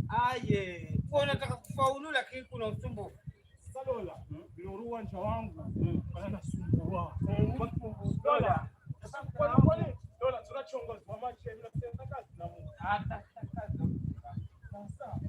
Aye, unataka kufaulu lakini kuna usumbufu. Salola, ndio uwanja wangu. Anasumbua. Dola. Sasa kwa nini? Dola tunachongoza kwa machi ya tunataka kazi na Mungu. Hata Sasa.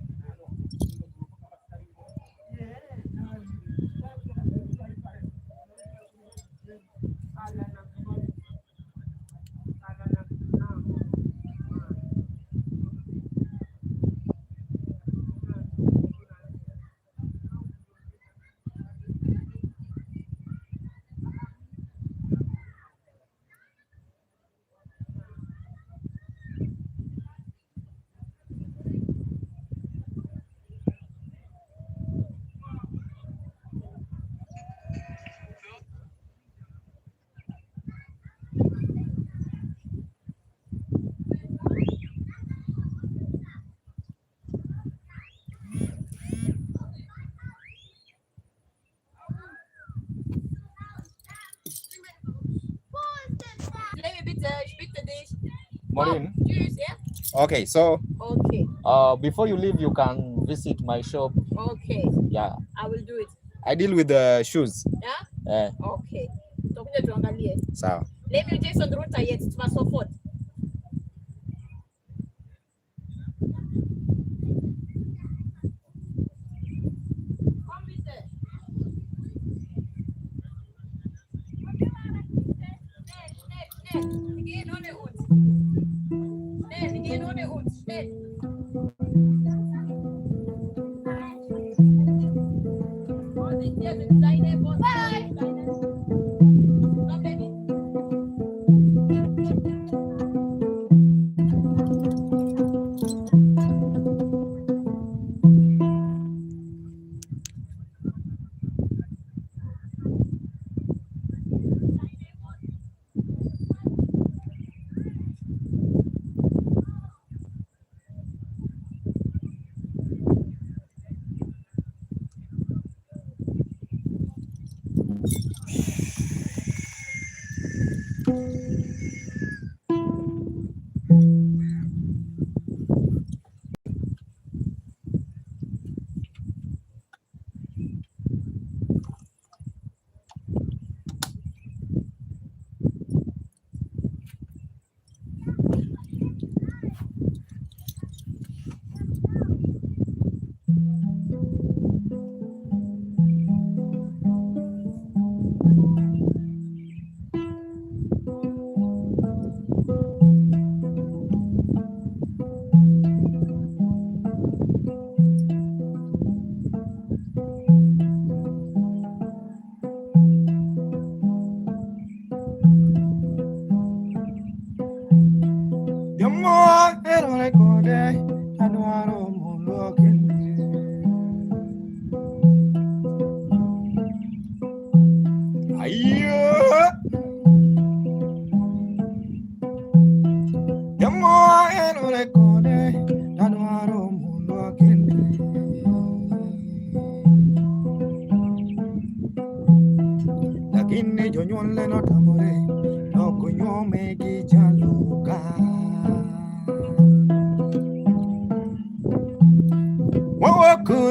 Maureen. Juice, yeah? Okay, so Okay. Before you leave, you can visit my shop. Okay. Yeah. I will do it. I deal with the shoes. Yeah? Okay. Tutakuja tuangalie. Sawa. Let me Jason the router yet to so forth.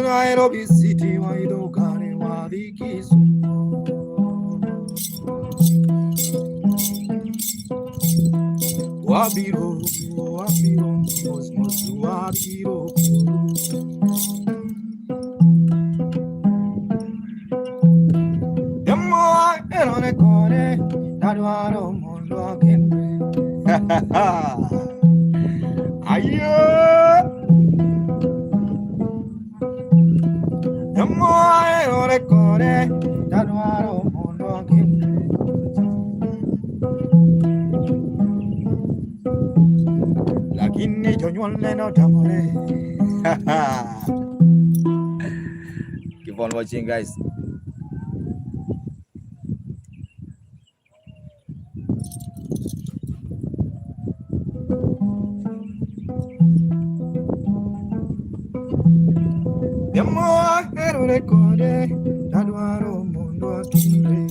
Nairobi City waidogane wadikisumo wabiro mos wabiro demo erone kore dadwaro mondo akende ayo erone kore dadwaro mondo akende lakini jonyuol neno tamore. Keep on watching, guys. recore Taduaro mundo akimre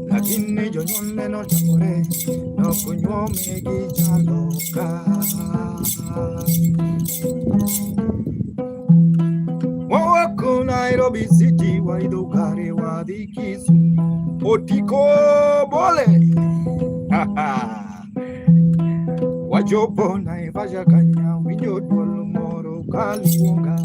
Lakini jonyone no tamore No kunyome gijaloka Wawako Nairobi City Waidogare wadikisu Otiko bole Wajopo na ivaja kanya Winyodwalo moro kaluonga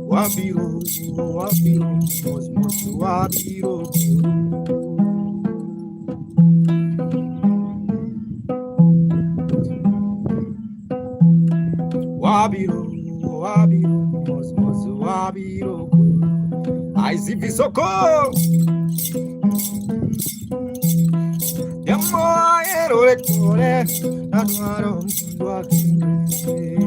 Wabiro, mos, wabiro Wabiro, mos, wabiro Aizi visoko Yamo aero recore Naduaro mundo akimre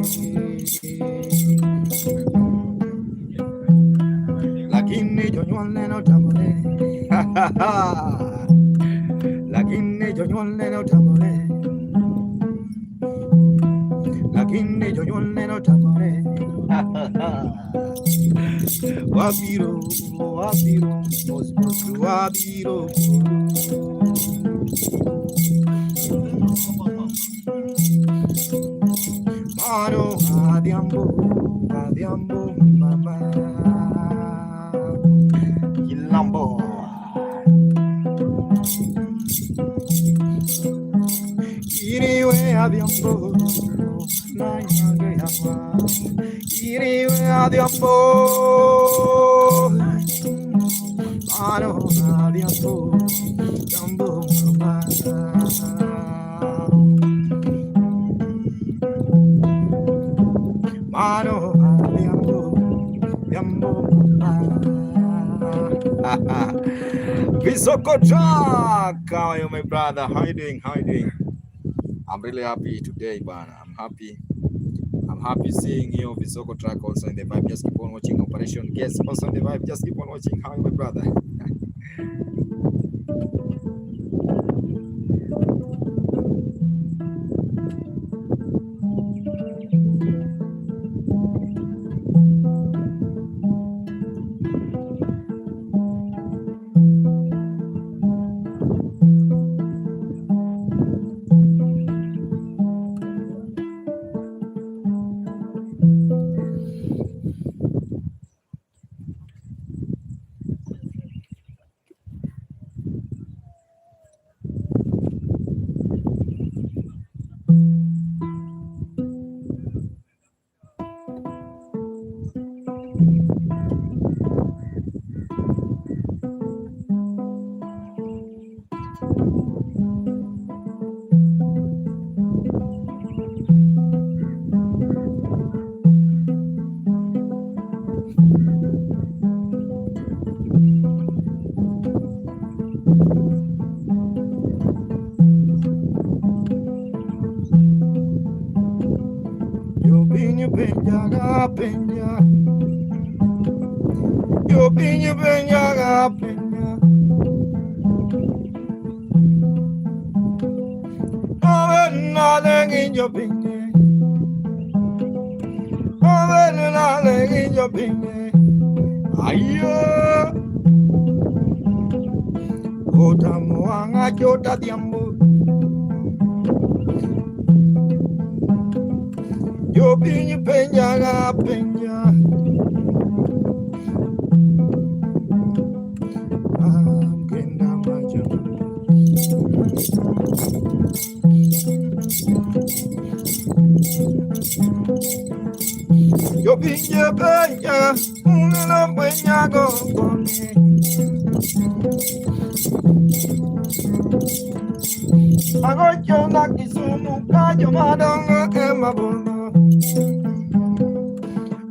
Lakini jonyone no tamore Lakini jonyone no tamore Lakini jonyone no tamore Wabiro, mos, wabiro Mano, adiambo, mama Lambo Iriwe adiambo Na yange yama Iriwe adiambo Mano adiambo Jambo mama Mano adiambo Jambo mama Visoko Jack, how are you, my brother? How you doing? I'm really happy today, Bana. I'm happy seeing you, Visoko Track, also in the vibe. Just keep on watching Operation Guest, also in the vibe. Just keep on watching. How are you, my brother? Jota diambo yo piña peña ga peña genda maja yo piña peña una peña go Agocho na kisumu kajo madongo emabono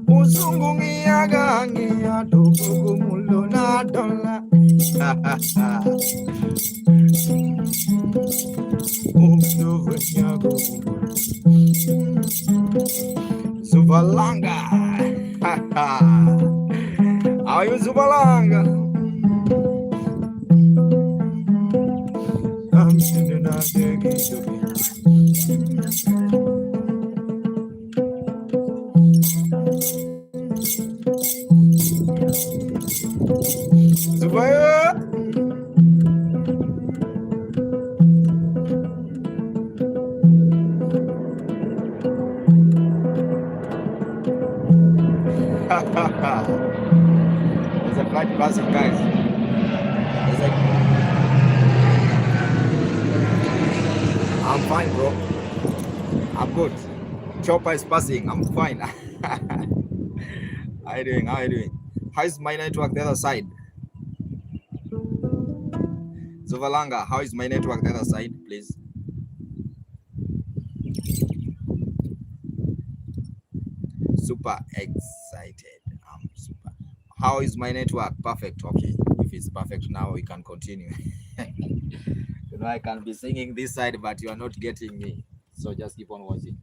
Usungu ngiyaga ngiya tubugu mulo na dola Umdo venyago Zubalanga How are you Zubalanga? Zubaya. There's a flight passing, guys. I'm fine, bro. I'm good. Chopper is passing. I'm fine. How you doing? How you doing? How is my network the other side? Zuvalanga, how is my network the other side, please? Super excited. I'm super. How is my network? Perfect. Okay. If it's perfect now, we can continue. You know, I can be singing this side, but you are not getting me. So just keep on watching.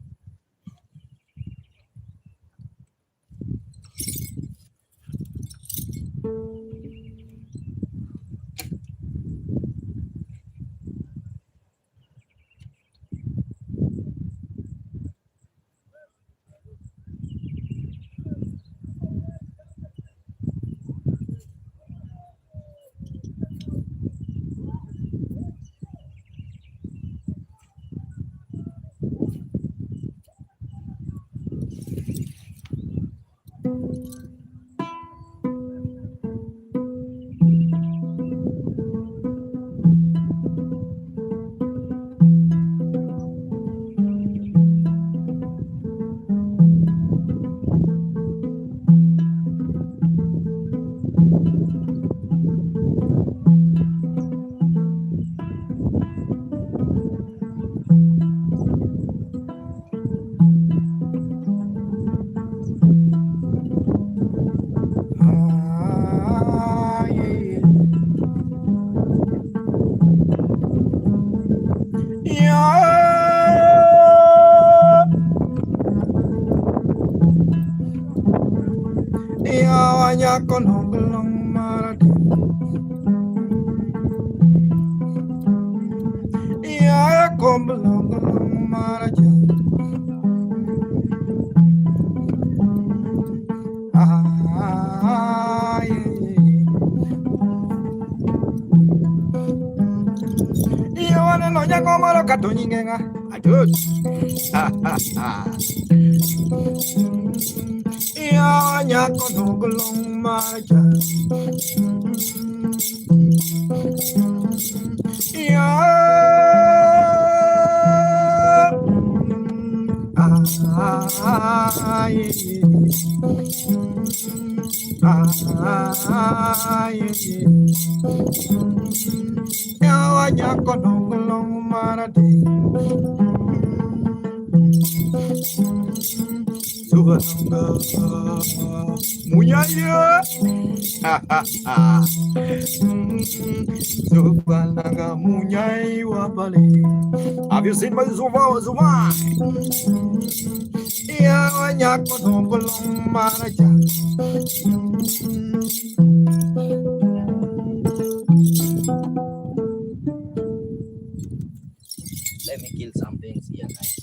Have you seen my Zuva? Let me kill some things here, guys.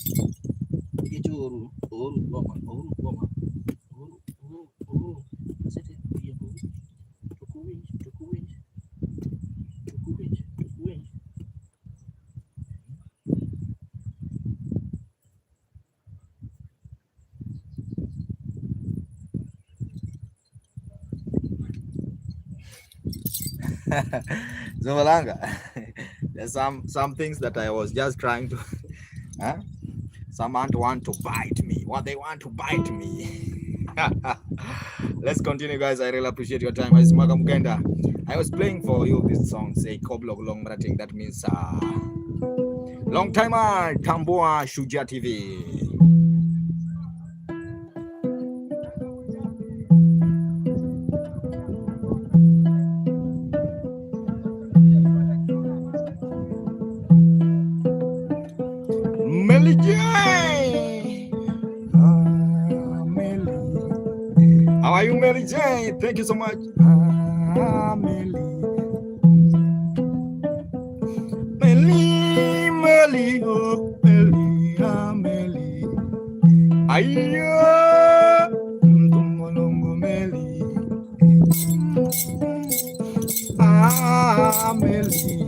Zuvalanga, there's some things that I was just trying to. Someone want to bite me. What they want to bite me. Let's continue, guys. I really appreciate your time. I was playing for you this song, say Koblog Long Rating. That means long timer Tambua Shuja TV. How are you, Mary Jane? Thank you so much. Melly. Meli, oh, Meli, ah, Meli. Ayo, Tumolongo Meli. Ah, Meli.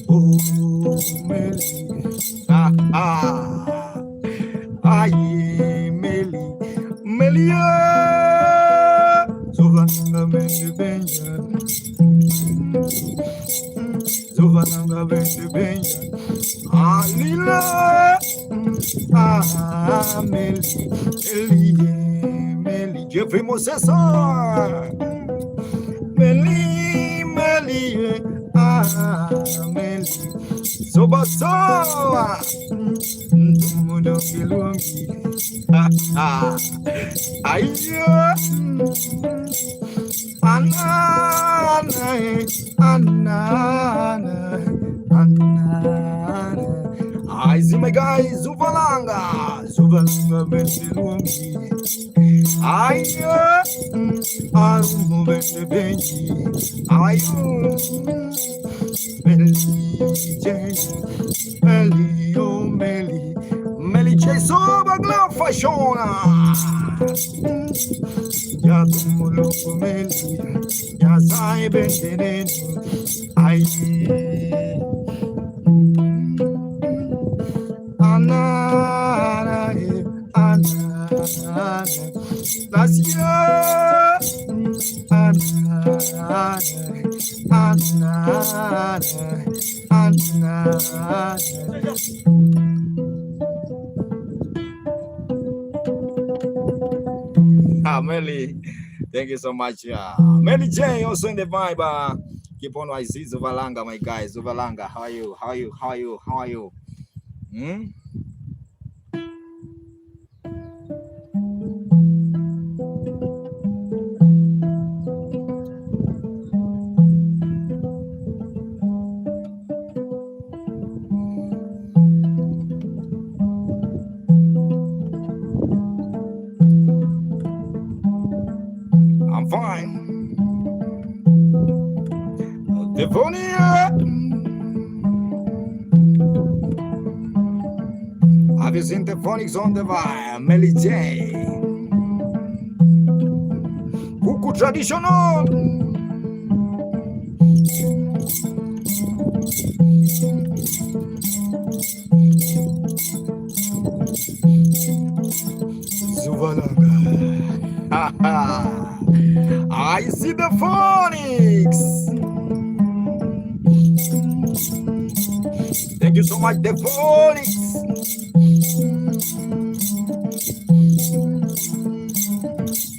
Oh, Meli. Ah, ah. Aye, Meli. Melia. Zuvanga Meli Benja. Zuvanga Meli Benja. Alila. Ah, Meli. Meli. Jeffrey Mosesa. Meli, Meli, ah, Meli, soba soba, dumudongilungi, ah, ayya, anana, anana, anana. I see my guys, Zuvalanga, Bensilungi. Ayya, arumu benji, ayu, Meli, Meli, oh Meli, Meli soba glam fashiona. Ya tumulu Meli, ya sai benjenen, ayi. Anana, anana, Lasia, anana, anana, anana. Ah, Melly, thank you so much. Melly J also in the vibe. Keep on, I see Zuvalanga, my guys. Zuvalanga, how are you? How are you? How are you? How are you? I'm fine. Devonia. Have you seen the phonics on the vibe? Melly J. Cuckoo traditional. Zuvalanga. I see the phonics. Thank you so much, the phonics.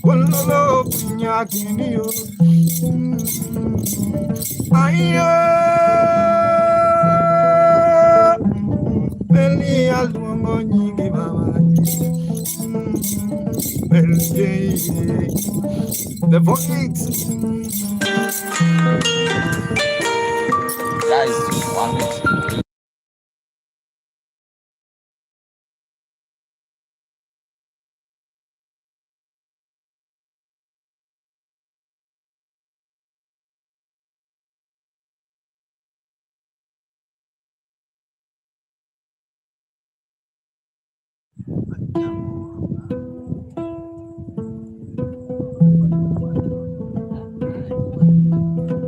Walalo punyakiniyo. Ayo. Meli alduongo nyingi mama. Meli. The phonics. Guys, 1 minute.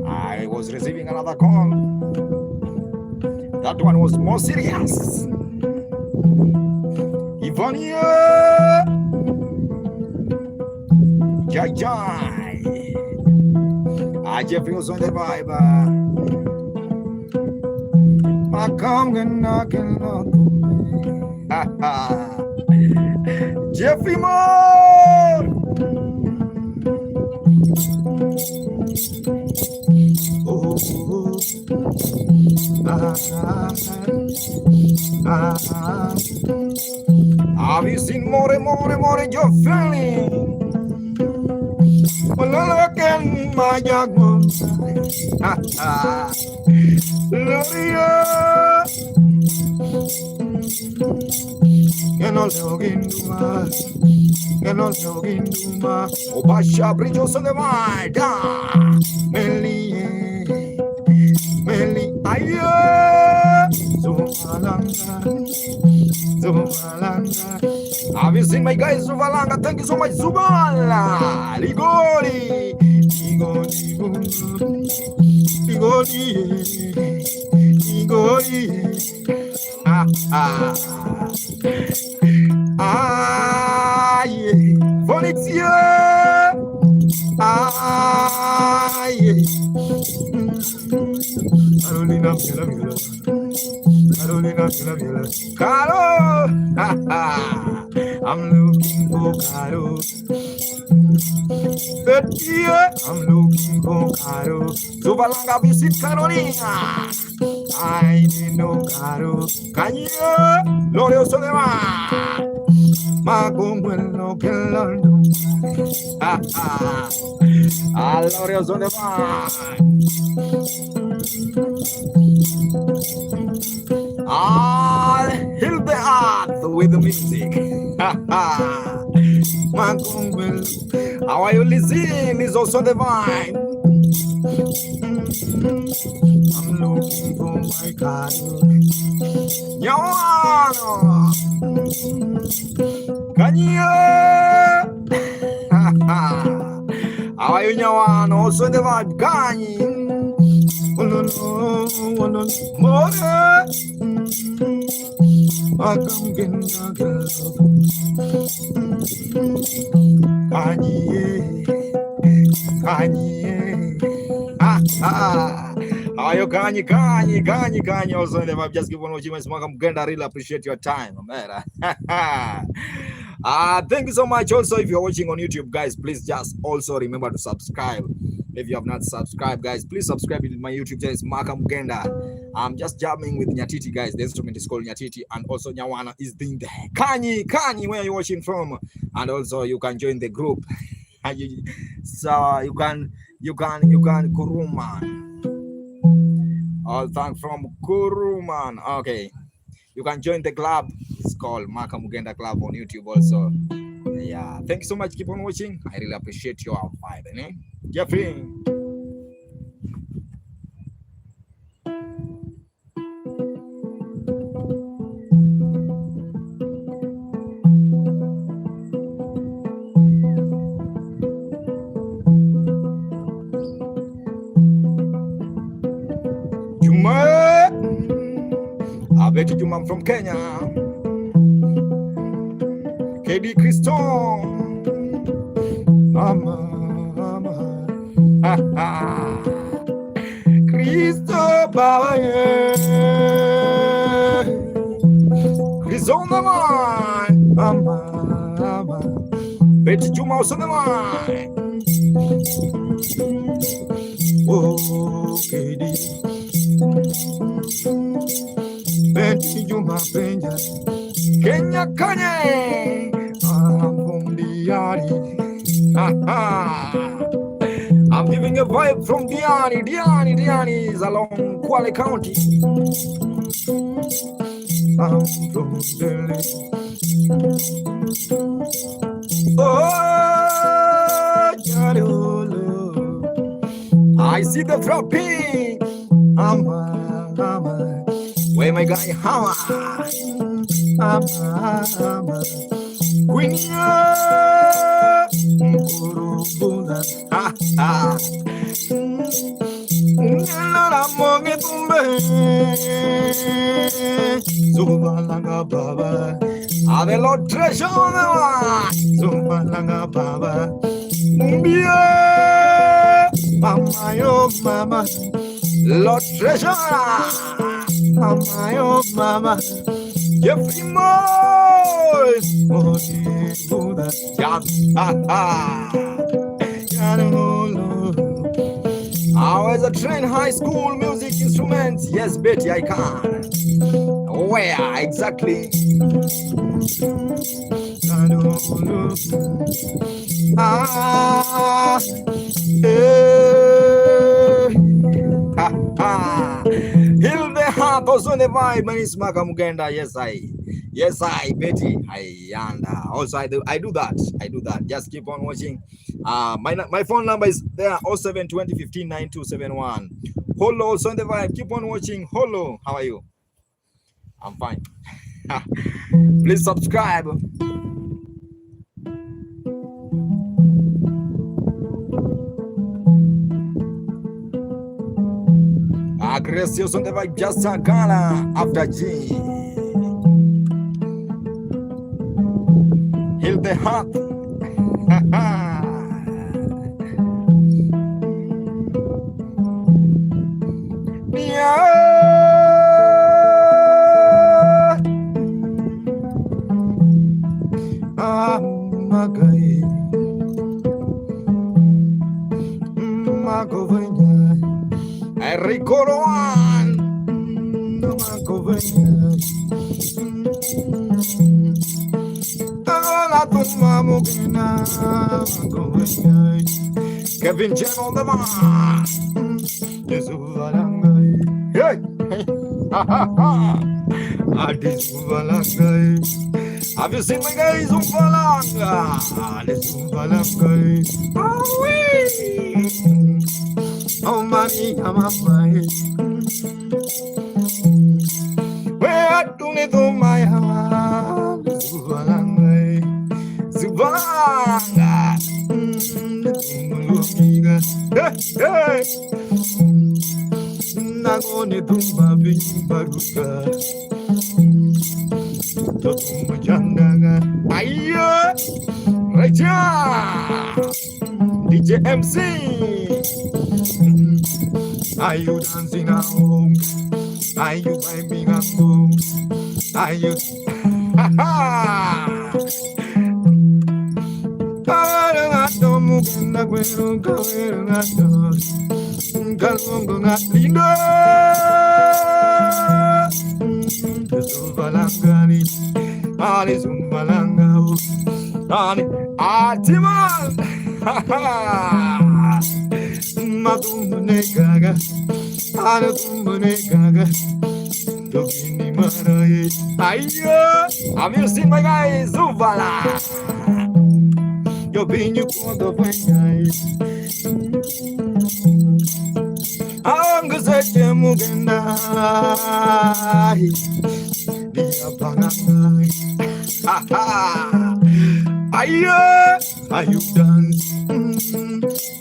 I was receiving another call. That one was more serious. Ivania Jai Jai. Jeffrey was on the vibe. I come and knocking on. Jeffrey Moore. Oh, have you seen more, your feeling? Well, look at my young one. Obasha brillos on the mind. Meli, Meli, ayo. Have you seen my guys Zubalanga? Thank you so much, Zubala. Ligori. Yeah. Volunteer. Yeah. Caro, I'm looking for Caro. I'm looking for Caro. Zubalanga visit Carolina. I didn't know Caro. Can you? Lorio Solema. Magumelo Kelando. Lorio Solema. I'll heal the earth with the music. How are you listening? Is also the vine. I'm looking for my car. Nyawano. Can you? How are you, Nyawano? Also the vine. Can you? More. Kanye. Also, never just give one watching my smoke. I'm gonna really appreciate your time, man. Thank you so much. Also, if you're watching on YouTube, guys, please just also remember to subscribe. If you have not subscribed, guys, please subscribe to my YouTube channel. It's Makam Genda. I'm just jamming with Nyatiti, guys. The instrument is called Nyatiti, and also Nyawana is doing the Kanye, where are you watching from? And also you can join the group. So you can Kuruman. All thanks from Kuruman. Okay. You can join the club. It's called Makam Genda Club on YouTube also. Yeah. Thank you so much. Keep on watching. I really appreciate your vibe, eh? Jeffrey. I bet you I'm from Kenya. KD Christon. Cristo Baba. Christon the man. Bet you mouse on the man. Oh, KD. Betty Juma Benja, Kenya Kanye, I'm from Diani. I'm giving a vibe from Diani. Diani is along Kwale County. I'm from Delhi. Oh, I see the floppy. Where my guy Hama? Zubalanga Baba, Ave Lord Treasure, Zubalanga Baba, Mama, yo, Mama, Lord Treasure. Mama, Jeffrey Moy, I was a trained high school music instruments. Yes, Betty, I can. Where exactly? Heal the heart, also the vibe. My name is Makam Genda. Yes, I, Betty. Also I do that. Just keep on watching. My phone number is there, 07 20 15 9271. Hello, also on the vibe. Keep on watching. Hello, how are you? I'm fine. Please subscribe. Aggressive on the vibe, just a gala after G. Heal the heart. Yeah. Magai. Magovanya. I recall one. Magovanya. Kevin Jen on the man. Hey! Have you seen my guys? Umbalanga. Oh, money, I'm a fight. Where do you do my heart? Zubanga. Hey! Nagone tumba bimbaruka. Totum jandaga. Ayo! Raja! DJ MC! Are you dancing at home? Are you vibing at home? Are you? Ha ha! Mugenda gweruka werugato Ngalongo ngalindo Zumbalangani Ali zumbalangao Ali Atiman Madumune gaga Ali dumune gaga Dogini maraye Ayo Have you seen my guys? Zumbala Yo vinho quando venhai Anga sete mugendai Dia pangai Ayo Ayo dance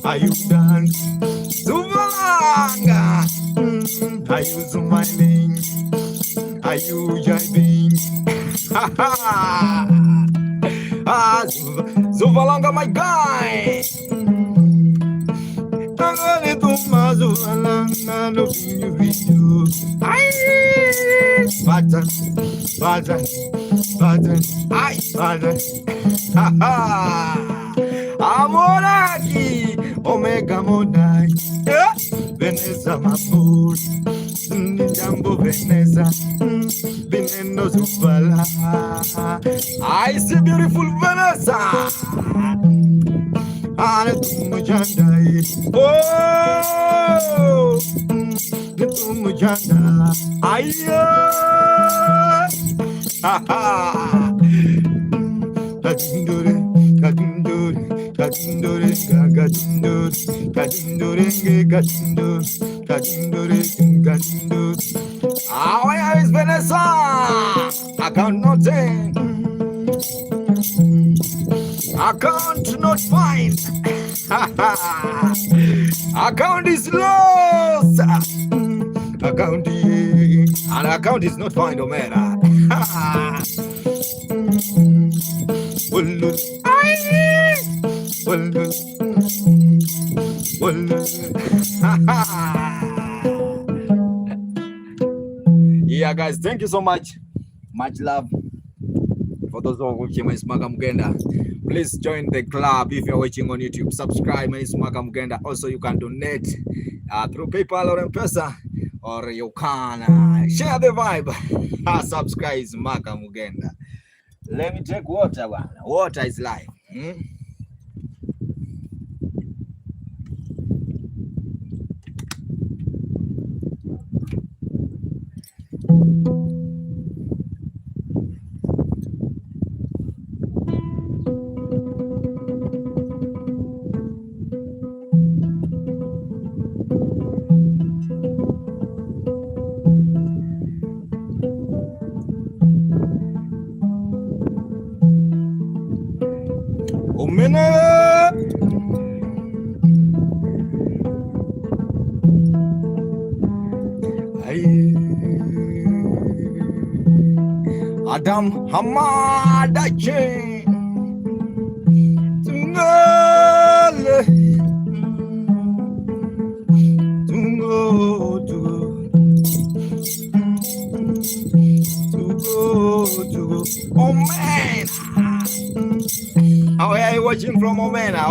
Ayo dance Zumanga Ayo smiling Ayo jiving Zuvalanga, my guy. Tangale tuma Zuvalanga, no video. Ay, button, ay, button. Ha ha. Amoraki, Omega Monai. Veneza Mapur, Jambo Veneza. Veneno Zuvala. I see beautiful Vanessa. Anatumujanda. Oh, Natumujanda. Ayo. Ha ha. Kadindore, kadindore, kadindore, kadindore, kadindore, kadindore, kadindore, kadindore. Where is Vanessa? I cannot say. I can't not find. Account is lost. Account and account is not find Omera. Yeah, guys, thank you so much. Much love for those who are watching my Smaka Mugenda. Please join the club if you're watching on YouTube. Subscribe my Smaka Mugenda. Also, you can donate through PayPal or M-Pesa, or you can share the vibe. Subscribe Smaka Mugenda. Let me take water. Water is life. Adam Hamadache Tungale Tungo Oh man, how are you watching from Omena?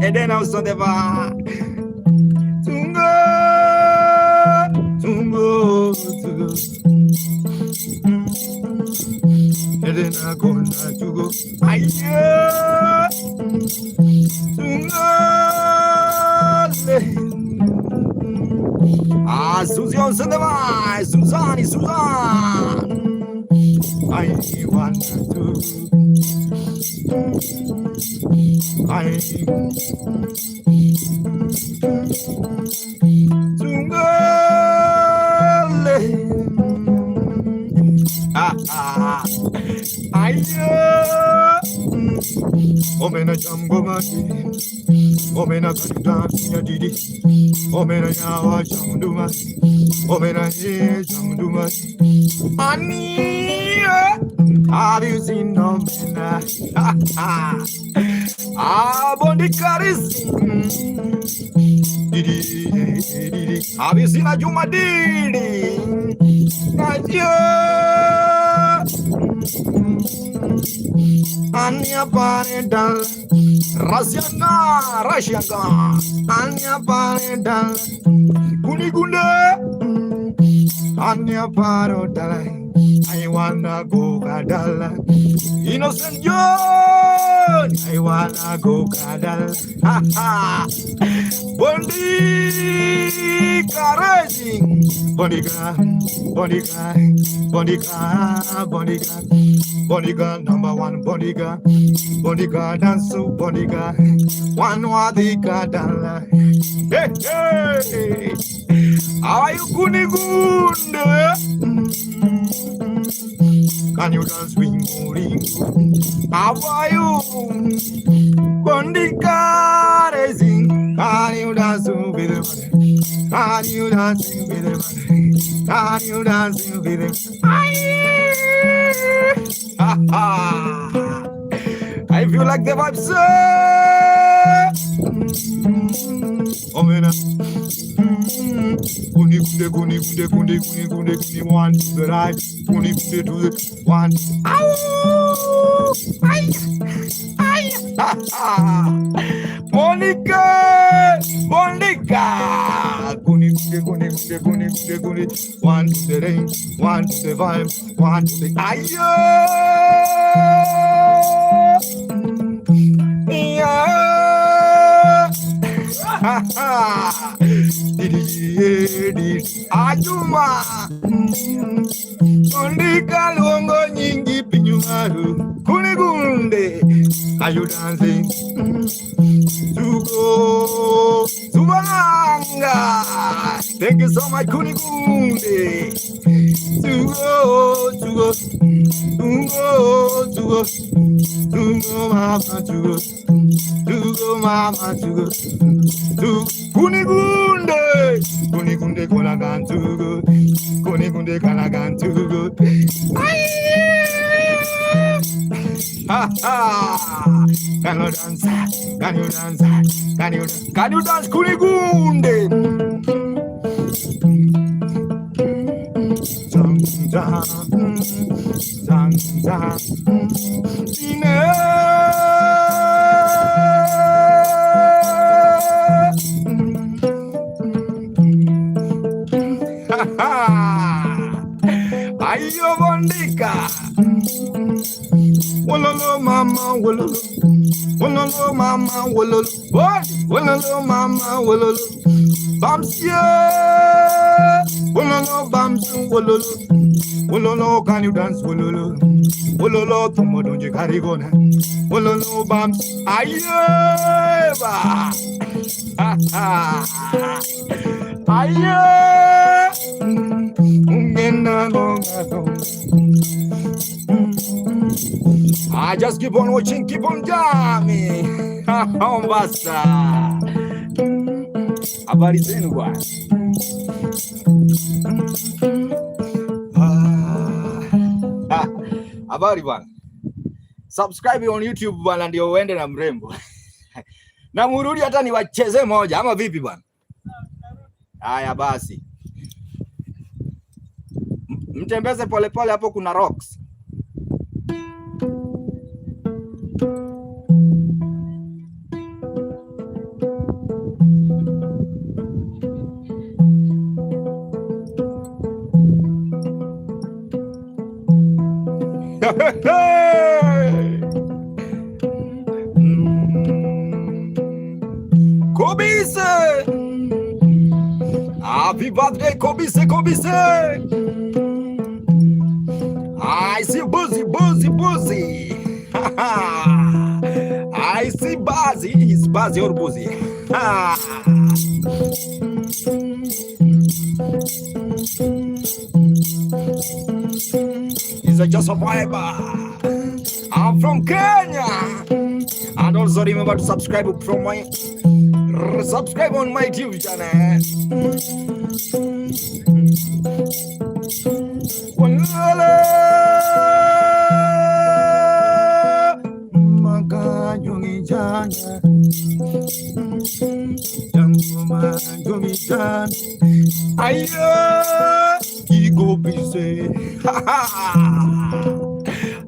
And then I was on the bar. Tungo. And then I go to go. Susie on the bar. Susan. I want to. Omena jambo mati, omena kata nyatiti, omena yawa jamduma, omena ye jamduma. Ani, have you seen omena? Bondi karis. Have you seen a Juma Didi? Anya parental, Rashaga, Anya parental, Kunigunda, Anya parental. I wanna go Kadala, Innocent John. I wanna go Kadala, Bondi Karajing, Bondiga, number one Bondiga, dance so Bondiga, one wadika dala. Hey, how are you Kunigunda? Can you dance with me? How are you? Bondiga racing. Can you dance with them? Can you dance with them? Can you dance with them? I feel like the vibes. Omena. Kuni 1 to the right, kuni to the 1. Monica, kuni 1 to the rain, 1 to the vibe, 1 to the ayo. Ajuma Ondika longo nyingi pinyumaru Kunigunde Are you dancing? Tugo Subanga. Thank you so much Kunigunde. Tugo mama tugo Kunigunde kalagan tugo Can you dance Kunigunde? Ayo Bondika. Wololo mama wololo. Wololo mama wololo. Wololo mama wololo. Bamsia. Wololo bamsu wololo. Wololo can you dance wololo. Wololo tomo donje karigona. Wololo bams. Ayeba. Aye. I just keep on watching, keep on jamming. Mombasa. Habari zenu bwana. Habari bwana. Subscribe on YouTube bwana ndio uende na mrembo. Na murudi hata niwacheze moja ama vipi bwana? Haya basi. Mtembeze polepole hapo kuna rocks. Kobise! Happy birthday, Kobise, Kobise! I see Buzzy. I see Buzzy. Is Buzzy or Buzzy? It's just a vibe. I'm from Kenya. And also remember to subscribe on my YouTube channel. Kigo busy.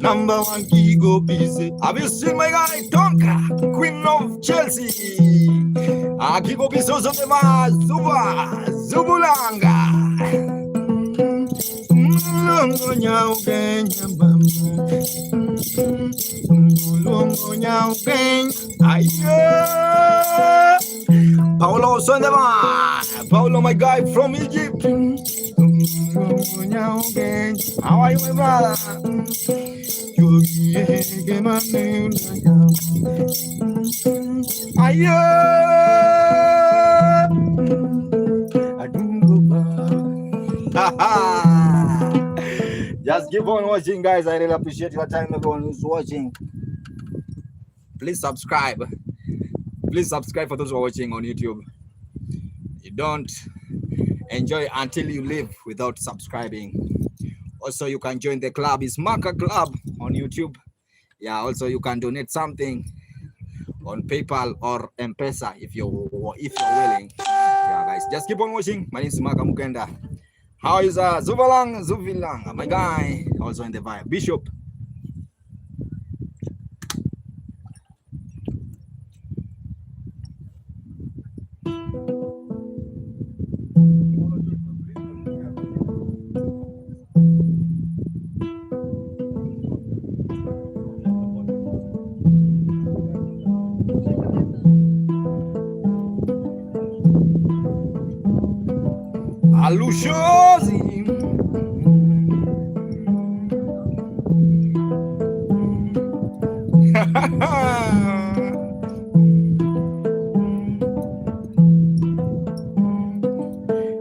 Number one Kigo busy. Have you seen my guy Tonka, Queen of Chelsea? Kigo busy also the Zubulanga. Longo nyau Kenya Longo nyau Kenya. Paulo Sondema, Paulo, my guy from Egypt. How are you, my brother? Just keep on watching, guys. I really appreciate your time. Everyone who's watching, please subscribe. Please subscribe for those who are watching on YouTube. You don't enjoy until you leave without subscribing. Also, you can join the club. It's Maka Club on YouTube. Yeah, also you can donate something on PayPal or M-Pesa if you're willing. Yeah, guys, just keep on watching. My name is Maka Mukenda. How is Zuvilang, my guy, also in the vibe. Bishop. Alushosi.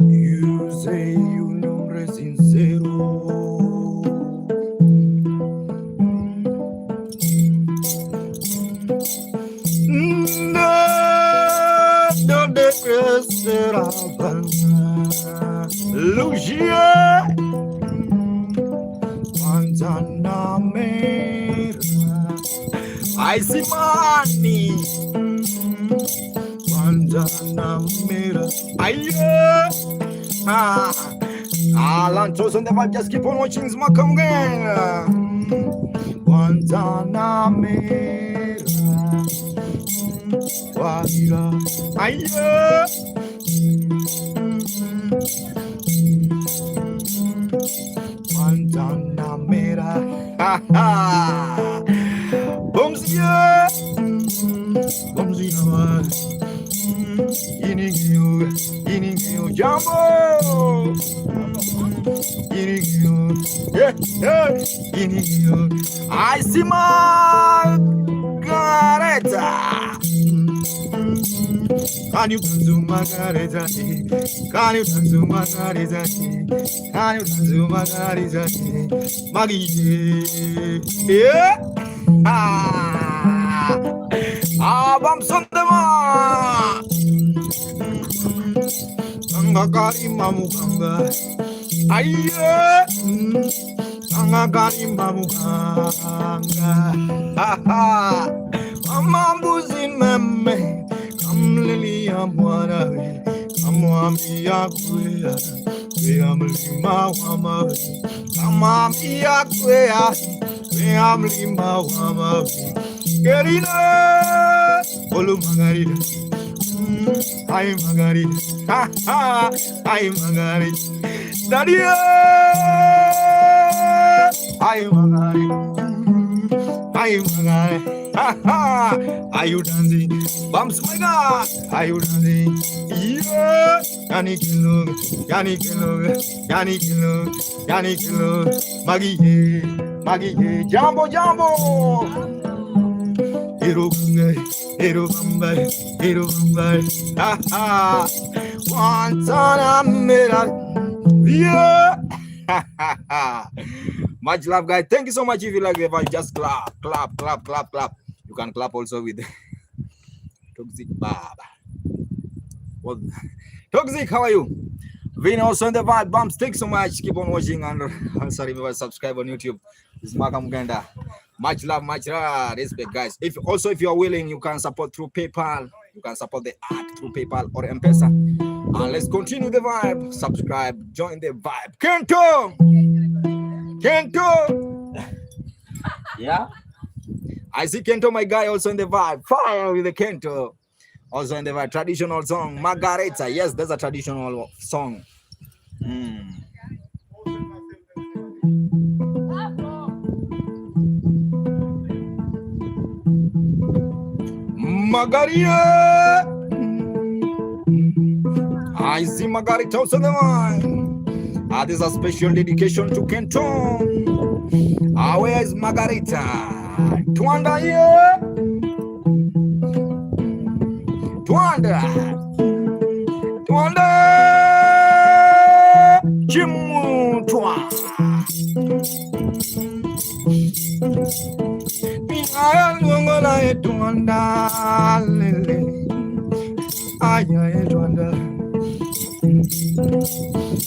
You say you nombre sincero. No debe ser Lucia Guantanamera. I see money Guantanamera. Lantos on the vibe, just keep on watching Smakam gang. Guantanamera. Guajira. Guantanamera. Bomzia. Iningyo Jambo. Iningyo. I see Margareta. Can you dance to Margareta? Can you dance to Margareta? Can you dance to Margareta? Maggie. Yeah. Bumps on the mark. Ganga Karima Mukanga. angagari mabuganga. Amambuzi meme, kamlili amwana, amwami yakwea, weamlima wama, amami yakwea, weamlima wama. Gerina, olu margarita, ay margarita, ay margarita, Nadia, ay margarita, ay margarita. Are you dancing? Bumps my God, are you dancing? Yeah, Yannick Look, Maggie, Jambo, Hero Bumbai, once on a mirror, yeah. Much love, guys. Thank you so much. If you like the vibe, just clap. You can clap also with Toxic Baba. Well, Toxic, how are you? Vina also in the vibe. Bumps, thanks so much. Keep on watching and subscribe on YouTube. This is Makam Ganda. Much love, respect, guys. If you are willing, you can support through PayPal. You can support the art through PayPal or M-Pesa. And let's continue the vibe. Subscribe, join the vibe. Kento. Yeah. I see Kento, my guy, also in the vibe. Fire with the Kento. Also in the vibe. Traditional song. Margarita. Yes, there's a traditional song. Margarita. I see Margarita also the one. This is a special dedication to Kento. Where is Margarita? Twanda here. Twanda. Chimutwa. Pinaya Lungona Twanda. Aya Twanda.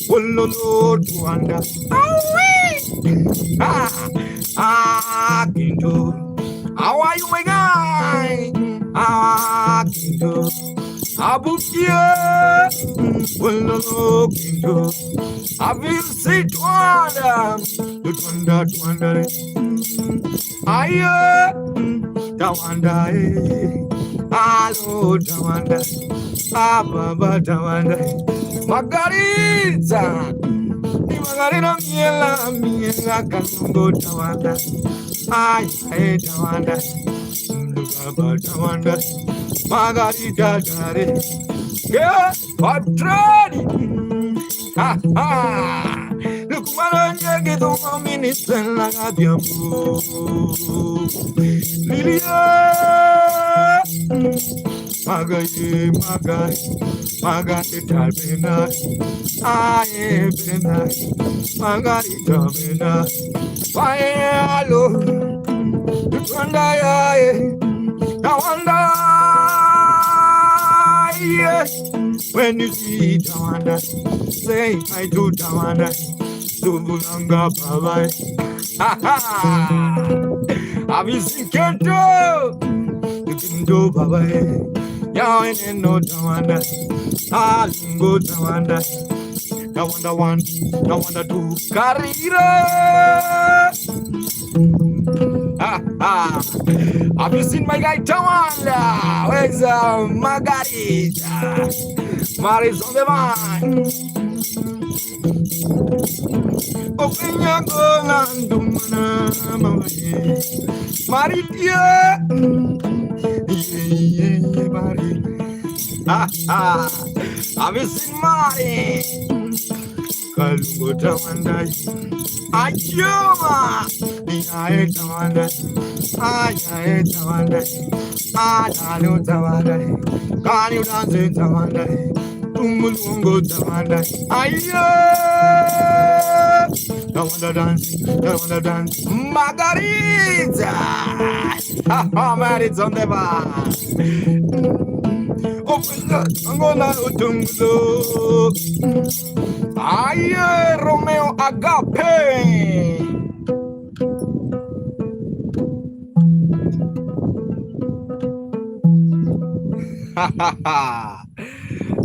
Lord Twanda. Kento. How are you, my guy? Kento. Abukia. Kento. I will say Twanda. Twanda. Aya. Twanda. Hello, Twanda. Baba Twanda. Margarita. Margarita miela kalungo Twanda. Ay Twanda. Baba Twanda. Margarita dare. Yeah, Patroni. Look what I get on my minister like a diamond. Lilia. Margarita bena. Aye bena. Margarita bena. Hello. Twanda Twanda. Yes. When you see Twanda, say I do Twanda. Subulanga bye. Have you seen Kento? You can do bye. Ya ain't no Twanda. Go Twanda. Twanda two. Carrera. Have you seen my guy Twanda? Where's Margarita? Mari's on the vine. Open your gold Maritia. Yeah, Mari. Have you seen Mari? Kalungo Twanda. Ayoma. Ay Twanda. Adalu Twanda. Can you dance Twanda? Tumulungo Twanda. Ayo. Twanda dance. Margarita. Margarita's on the bar. Open up, I'm gonna utungo. Aye, Romeo Agape.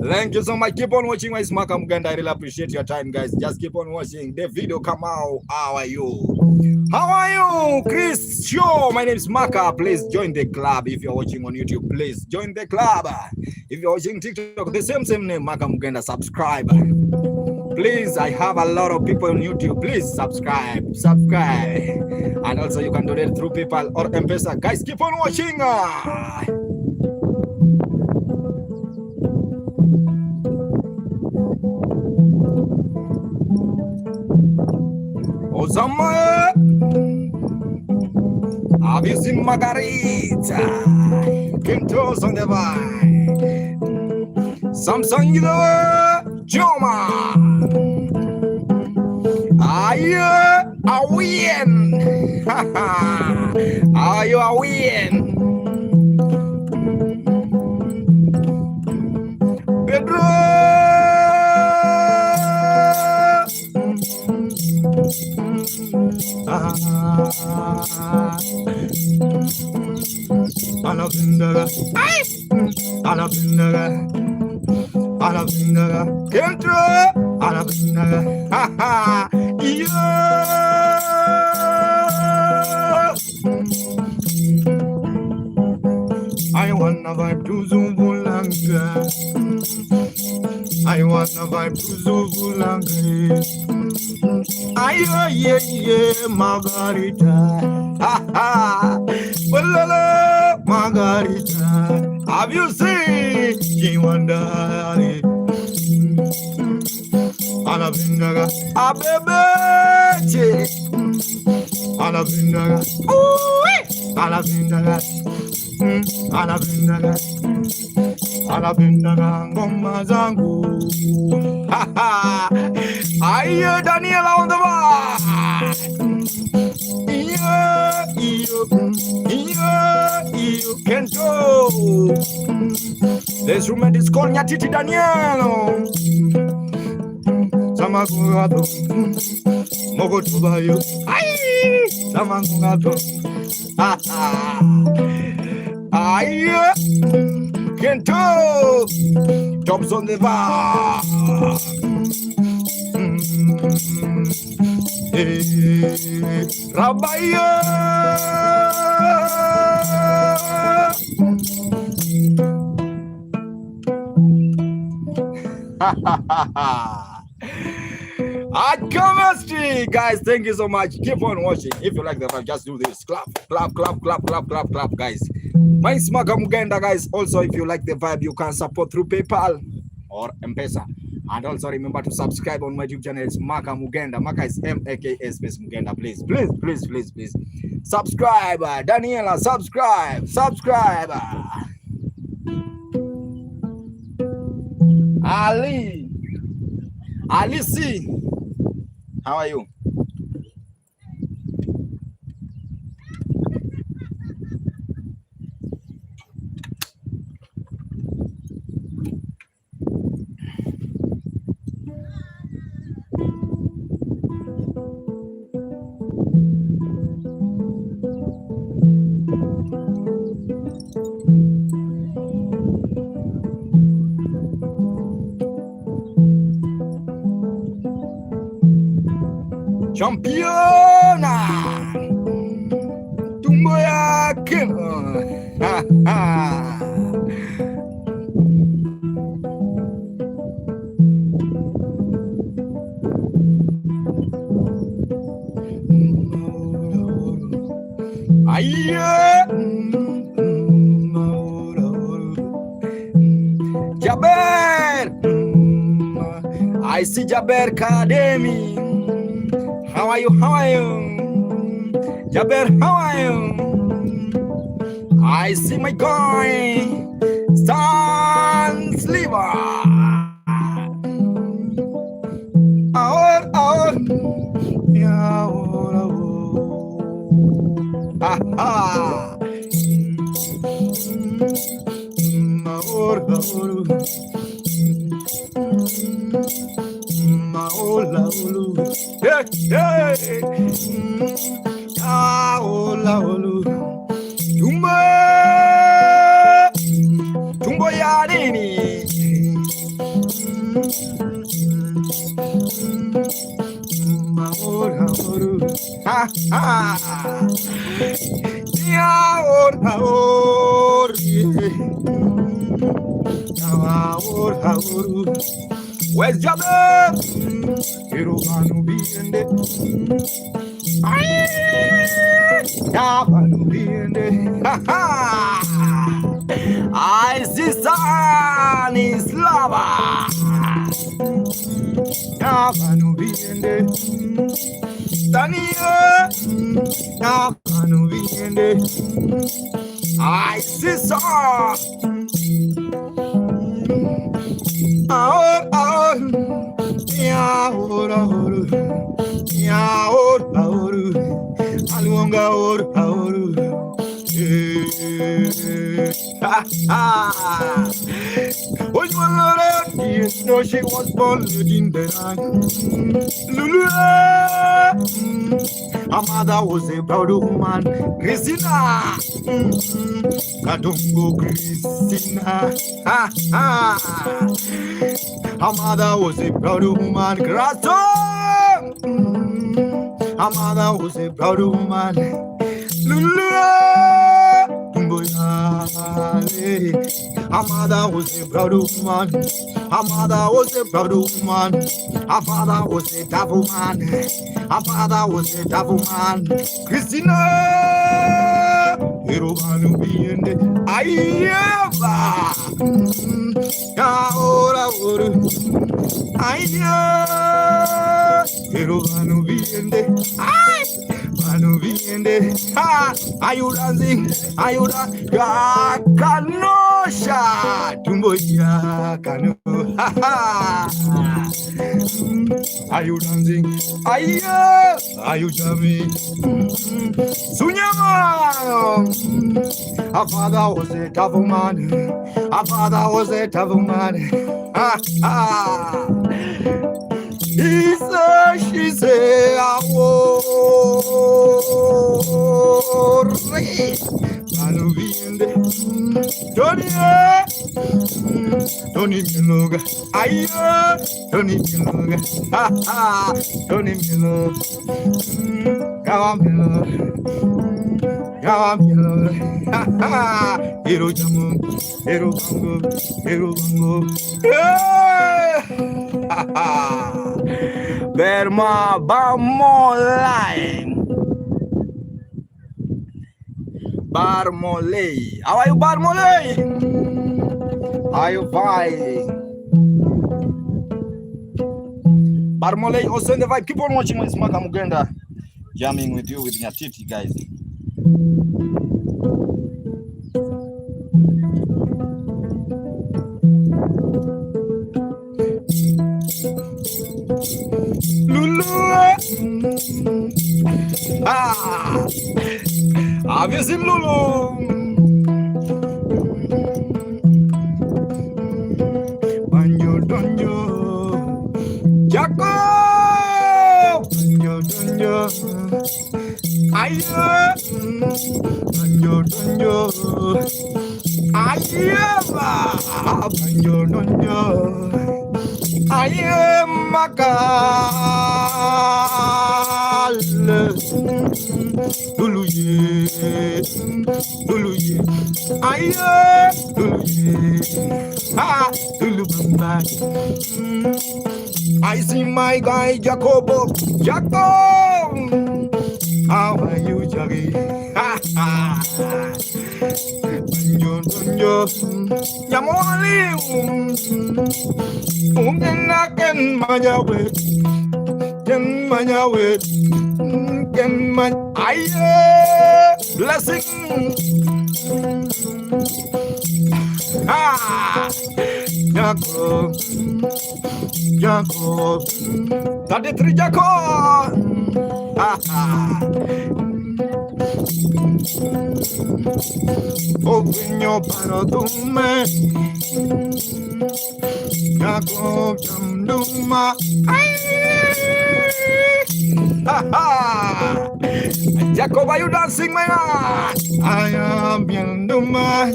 Thank you so much. Keep on watching my Smaka Muganda. I really appreciate your time, guys. Just keep on watching the video. Come out. How are you? How are you? Chris Show. My name is Maka. Please join the club. If you're watching on YouTube, please join the club. If you're watching TikTok, the same name, Maka Muganda. Subscribe. Please, I have a lot of people on YouTube. Please subscribe. And also you can donate through PayPal or M-Pesa. Guys, keep on watching. Osama, have you seen Margarita? Kentos on the vine. Samsung, you know, Joma. Are you a win? Are you a win? Pedro. Alabindaga, Kentro, Alabindaga, I wanna vibe to Zubulanga. I wanna vibe to Zubulanga. Yeah, Margarita. Well, Margarita. Have you seen Kiwandari? Alabindaga, Abebe, Alabindaga, Alabindaga, Alabindaga, Alabindaga, ngoma zangu. Ayo Daniela on the bar. You can go. This room is called Nyatiti Danielo. Samagurato, Mogotubayo. Ay, Samagurato. Ay, Kento. Tops on the bar. Rabaya. Chemistry, guys. Thank you so much. Keep on watching. If you like the vibe, just do this. Clap, clap, clap, clap, clap, clap, clap, guys. My Smaka Muganda, guys. Also, if you like the vibe, you can support through PayPal or M-Pesa. And also remember to subscribe on my YouTube channel. It's Maka Muganda. Maka is M-A-K-A space Muganda. Please, please, please, please, please. Subscribe. Daniela, subscribe. Subscribe. Ali C. How are you? Championa tumbo yake Jaber, I see Jaber Academy. How are you? How are you? Jaber, how are you? I see my guy. Stan Sliver. Yeah, aha. Tumbo ya Ha ha. Yaor haor. Yaor haor. Where's Jabe? Irubanu biende. Yabanu biende. Ha ha. I see sun is lava. Yabanu biende. Tania. Yabanu biende. I see sun. Ahor, ahor, ahor, ahor, ahor, ahor, aluanga, ahor, ahor, ha ha. When you were you know she was born in the night. Lulu, her mother was a proud woman, Christina. Kadungo Christina, ha ha. Her mother was a proud woman, Grasso. Her mother was a proud woman, Lulu. Her mother was a proud woman. Her mother was a proud woman. Her father was a tough man. Her father was a tough man. Christina, Irubanu biende. Ayaba, ahora ahora. Ayya, Irubanu biende. Ay. Ha! Are you dancing? Are you dancing? Kanosha! Tumboya kano. Ha ha! Are you dancing? Are you jamming? Sunyama! Her father was a tough man. Her father was a tough man. Ha ha! He said, she said, I war. Manu biende, Tony Miloga, Aya, Tony Miloga, ha ha, Tony Miloga, Gawamilo, ha ha, Hero Jamu, Hero Bango, ha ha. Berma Barmolai. Barmolei. How are you, Barmolei? How are you fine? Barmolei also in the vibe. Keep on watching my Smaka Mugenda jamming with you with Nyatiti, guys. Lulu. Ah, have you seen Lulu? Banjo donjo, Jaco, banjo donjo, Aya, banjo donjo, Aya, banjo donjo. I am Magal Luluye I am Luluye Lulubamba. I see my guy Jacobo. How are you, Jaggy? Yamoli Ken Manyawe Ken Man Aye blessing Jacob Tadi Tri Jacob Open your paradume Jacob Jamduma Jacob, are you dancing, my heart? I am Yanduma.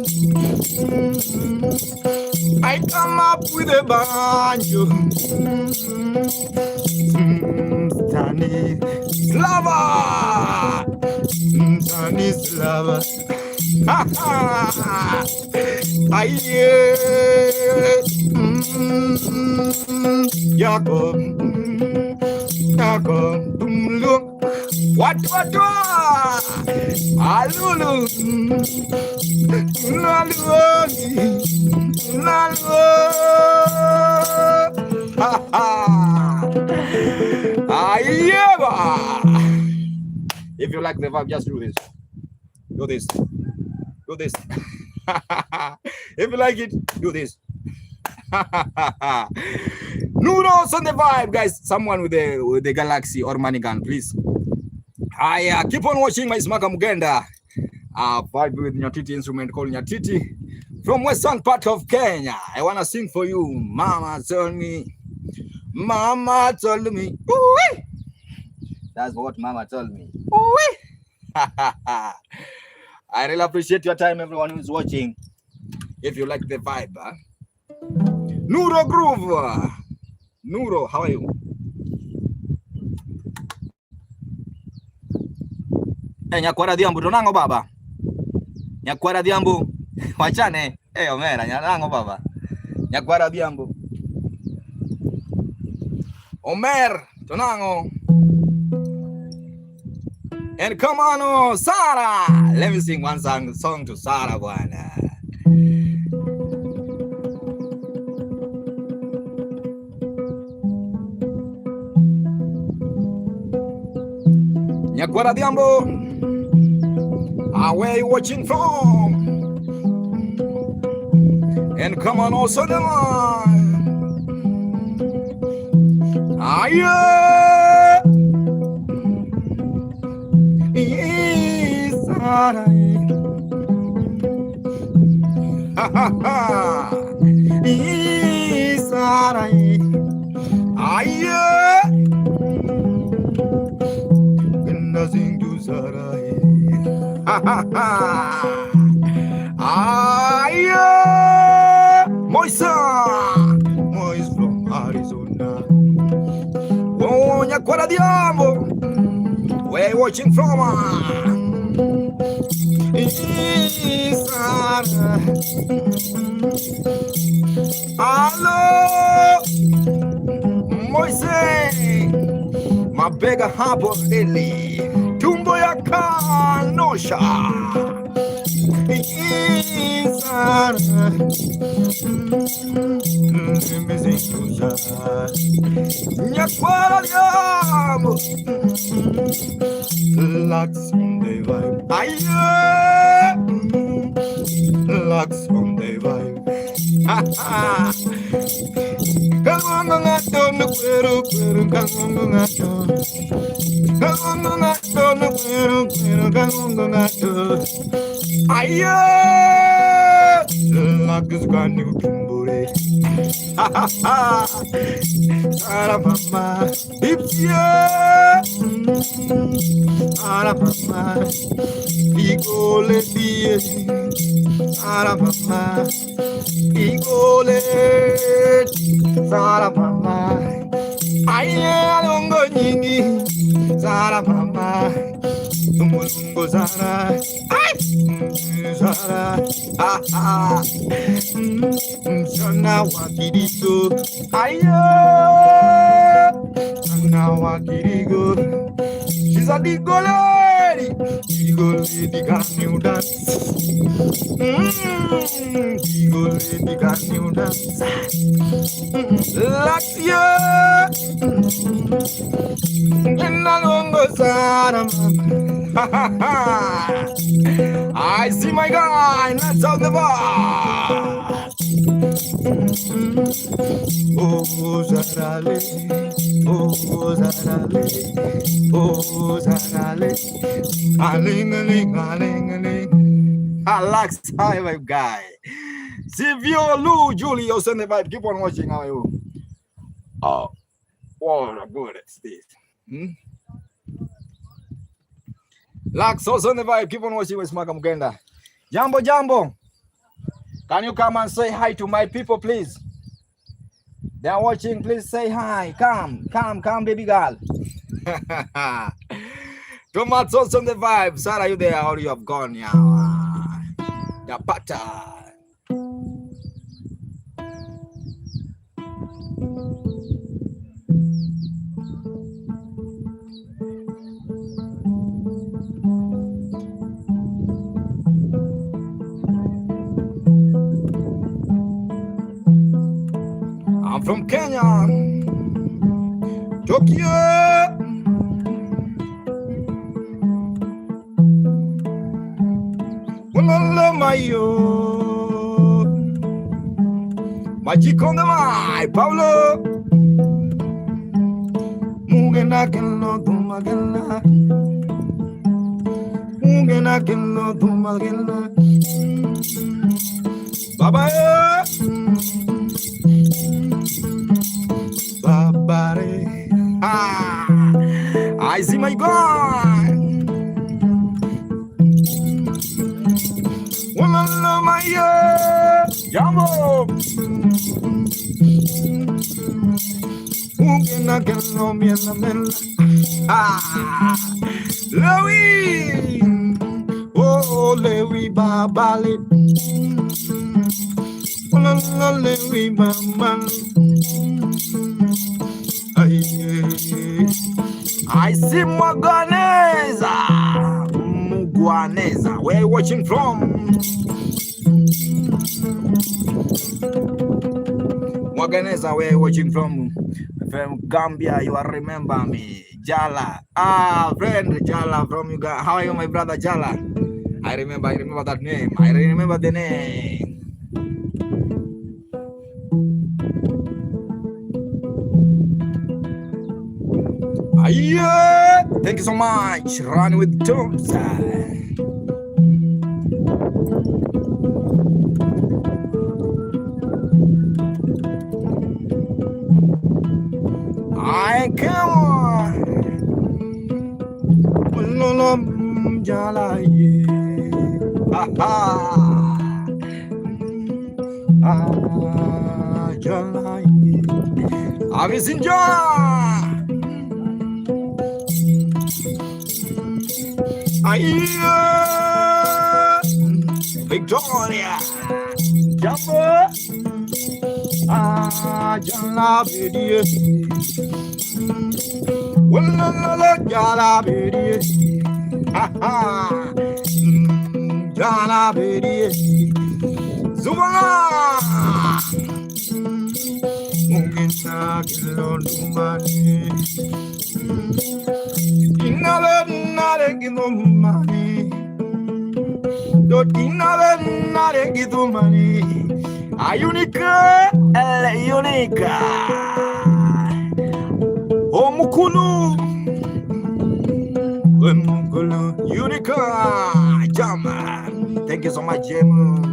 I come up with a banjo. Tani Slava, Tani Slava. Aye, Jacob, Jacob, look, what, Alulu, If you like the vibe, just do this. Do this. Do this. If you like it, do this. Noodles on the vibe, guys. Someone with the Galaxy or Manigan, please. I keep on watching my Smaka Mugenda. Vibe with Nyatiti instrument called Nyatiti from western part of Kenya. I wanna sing for you. Mama told me. Mama told me. Ooh-wee. That's what Mama told me. Ooh-wee. I really appreciate your time, everyone who's watching. If you like the vibe, Nuro Groove. Nuro, how are you? Nyakwara diambu tonango baba. Nyakwara diambu. Wachane. Omera, nyanango baba. Nyakwara diambu. Omer, tonango. And come on, Sarah. Let me sing one song to Sarah, bwana. Nyakwara diambo. Where you watching from? And come on, also the line. Yeah. Sarah. Ha ha ha. Sarah. Yeah. Nothing to Sarah. Ha ha ha. Moise from Arizona. Oh, Nyakwara diambo. Where you watching from? Sarah. Hello, Moise. Mabega hapo eli. Tumbo ya kanosha. Sarah. Nyakwara diambo. Lux on the vibe. Aye. Lux on the vibe. Ha ha. Kangongo ngato no kwero kangongo ngato. Kangongo ngato no kwero kangongo ngato. Aye. Lux gani utumbure. Ha ha ha. Sara mama. Ipsia. Sara mama. Igole die. Sara mama. Igole. Sara mama. Aye alongo nyingi. Sara mama. Tumungo Sara. Ay. Sara. Ah ah. Sana wakirigo. Aye. Sana wakirigo. She's a big lady. Big lady got new dance. Big lady got new dance. Laxia. And alongo Sara. I see my guy. Let's on the bar. Oh, Zarale. Oh, Zarale. Oh, Zarale. Aling, aling, aling. Alex, hi, my guy. Silvio, Lou, Julio, send the vibe. Keep on watching. How are you? Oh, what a good it's this. Lax, also on the vibe. Keep on watching with Smaka Mugenda. Jambo, Jambo. Can you come and say hi to my people, please? They are watching. Please say hi. Come, baby girl. Tomat sauce on the vibe. Sarah, are you there or you have gone now? The butter. I'm from Kenya, Tokyo. Walala mayo, majikonda mai Paulo. Mungena kelo dumagela, mungena kelo dumagela. Baba. Babare, I see my God. Walala mayo, Jambo. Ungena kelo miela mela. Lewi, oh Lewi babale. Walala Lewi mama. I see Mugwaneza. Where are you watching from? Mugwaneza, where are you watching from? From Gambia, you are remember me. Jala. Friend Jala from Uganda. How are you, my brother Jala? I remember that name. I remember the name. Yeah, thank you so much. Run with Tombs. I come on. Jala, Jala, I'm missing Jala. Victoria, Jambo, Jala Bidi, Walla Jala Bidi, Jala Bidi, Zuma, Mungina Kilonumani, Inalagin money. A unica, unica. Omukulu, unica. Jam. Thank you so much, Jam.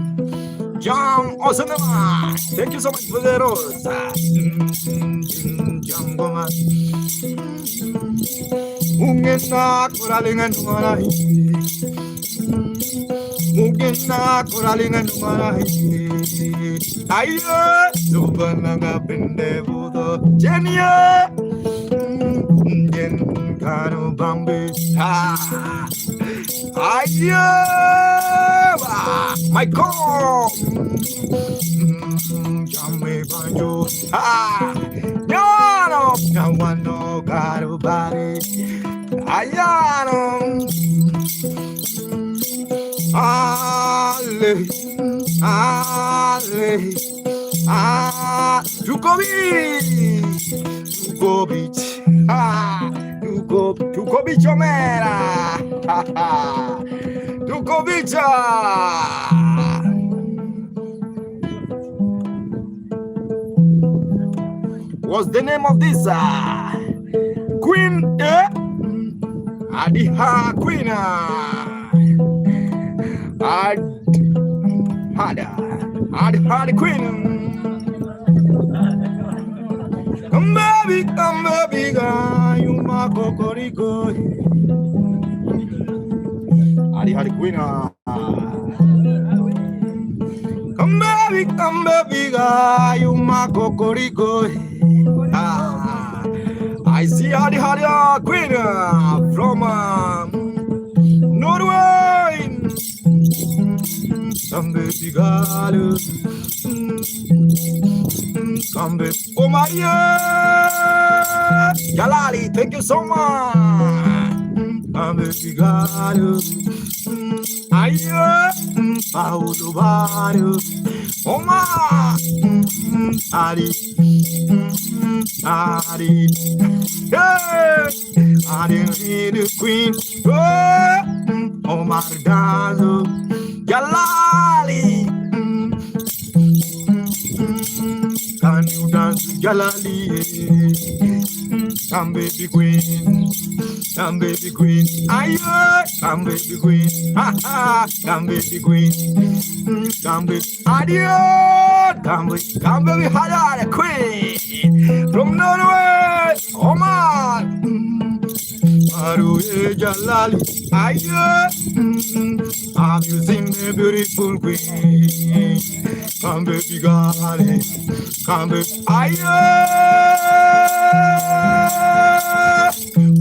Jam, awesome. Thank you so much for the rose. Jam, goma. Ungena kuralingan marai. Mungena kuralingan marai. Ayo, subhananga pendebudo. Jenia, jen kanu bambi. Ayo, my God. Jamme banjo. No, no one no kanu bari. Ayano. Ale, Dukovic, Omera, Dukovic. What's the name of this queen? Adiha queen. Had queen. Come baby, guy, you ma cocorico. Had queen. Come baby, guy, you ma cocorico. I see Hadi Queen from Norway. Come baby girl, come baby. Oh Maria, Jalali, thank you so much. Come baby girl, Ayo, Paulo Bario, Oma, Ari, Ari, yeah, Ari, the queen, oh, Omar Dazo, Jalali, can you dance, Jalali? Come baby queen. Come baby queen, ayo, come baby queen, ha ha, come baby queen, come baby, adio, come baby, hada queen, from Norway, Omar, Maru Jalali, ayo, have you seen the beautiful queen? Come baby, got it, come baby, ayo.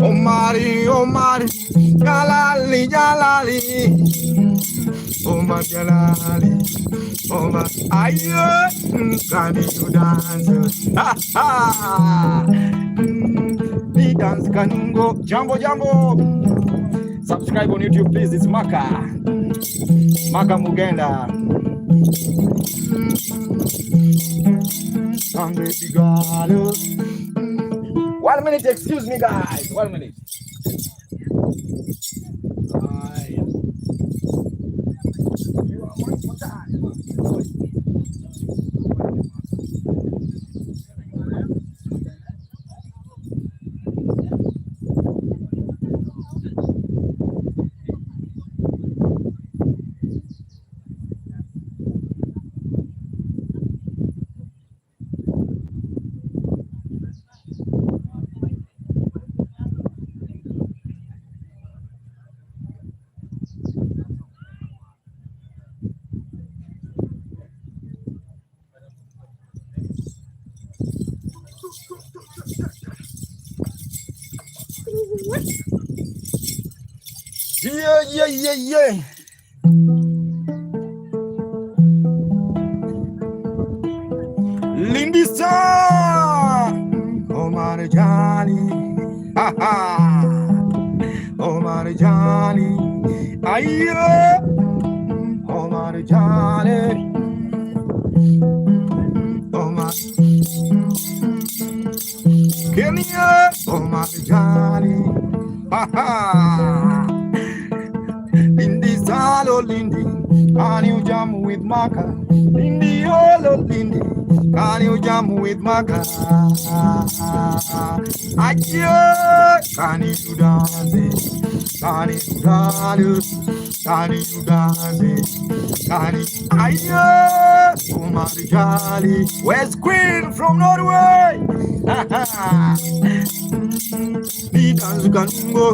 Omari, Omari, Jalali, Jalali, Omar Jalali, Omar, ayo, can you dance? Ha ha, the dance can go, Jambo, Jambo. Subscribe on YouTube, please. It's Maka Mugenda. Come baby girl. 1 minute, excuse me, guys. 1 minute. Yeah. Lindisa, Omar Jali, ha ha, Omar Jali, ayo, Omar Jali, Omar, Kenya, Omar Jali, ha ha. Lindy Salo Lindy, can you jam with Maka? Lindy Holo Lindy, can you jam with Maka? Ayo, can you dance? Can you dance? Can you dance? Can you? Ayo, Omar Jali, West Queen from Norway. The dance can go,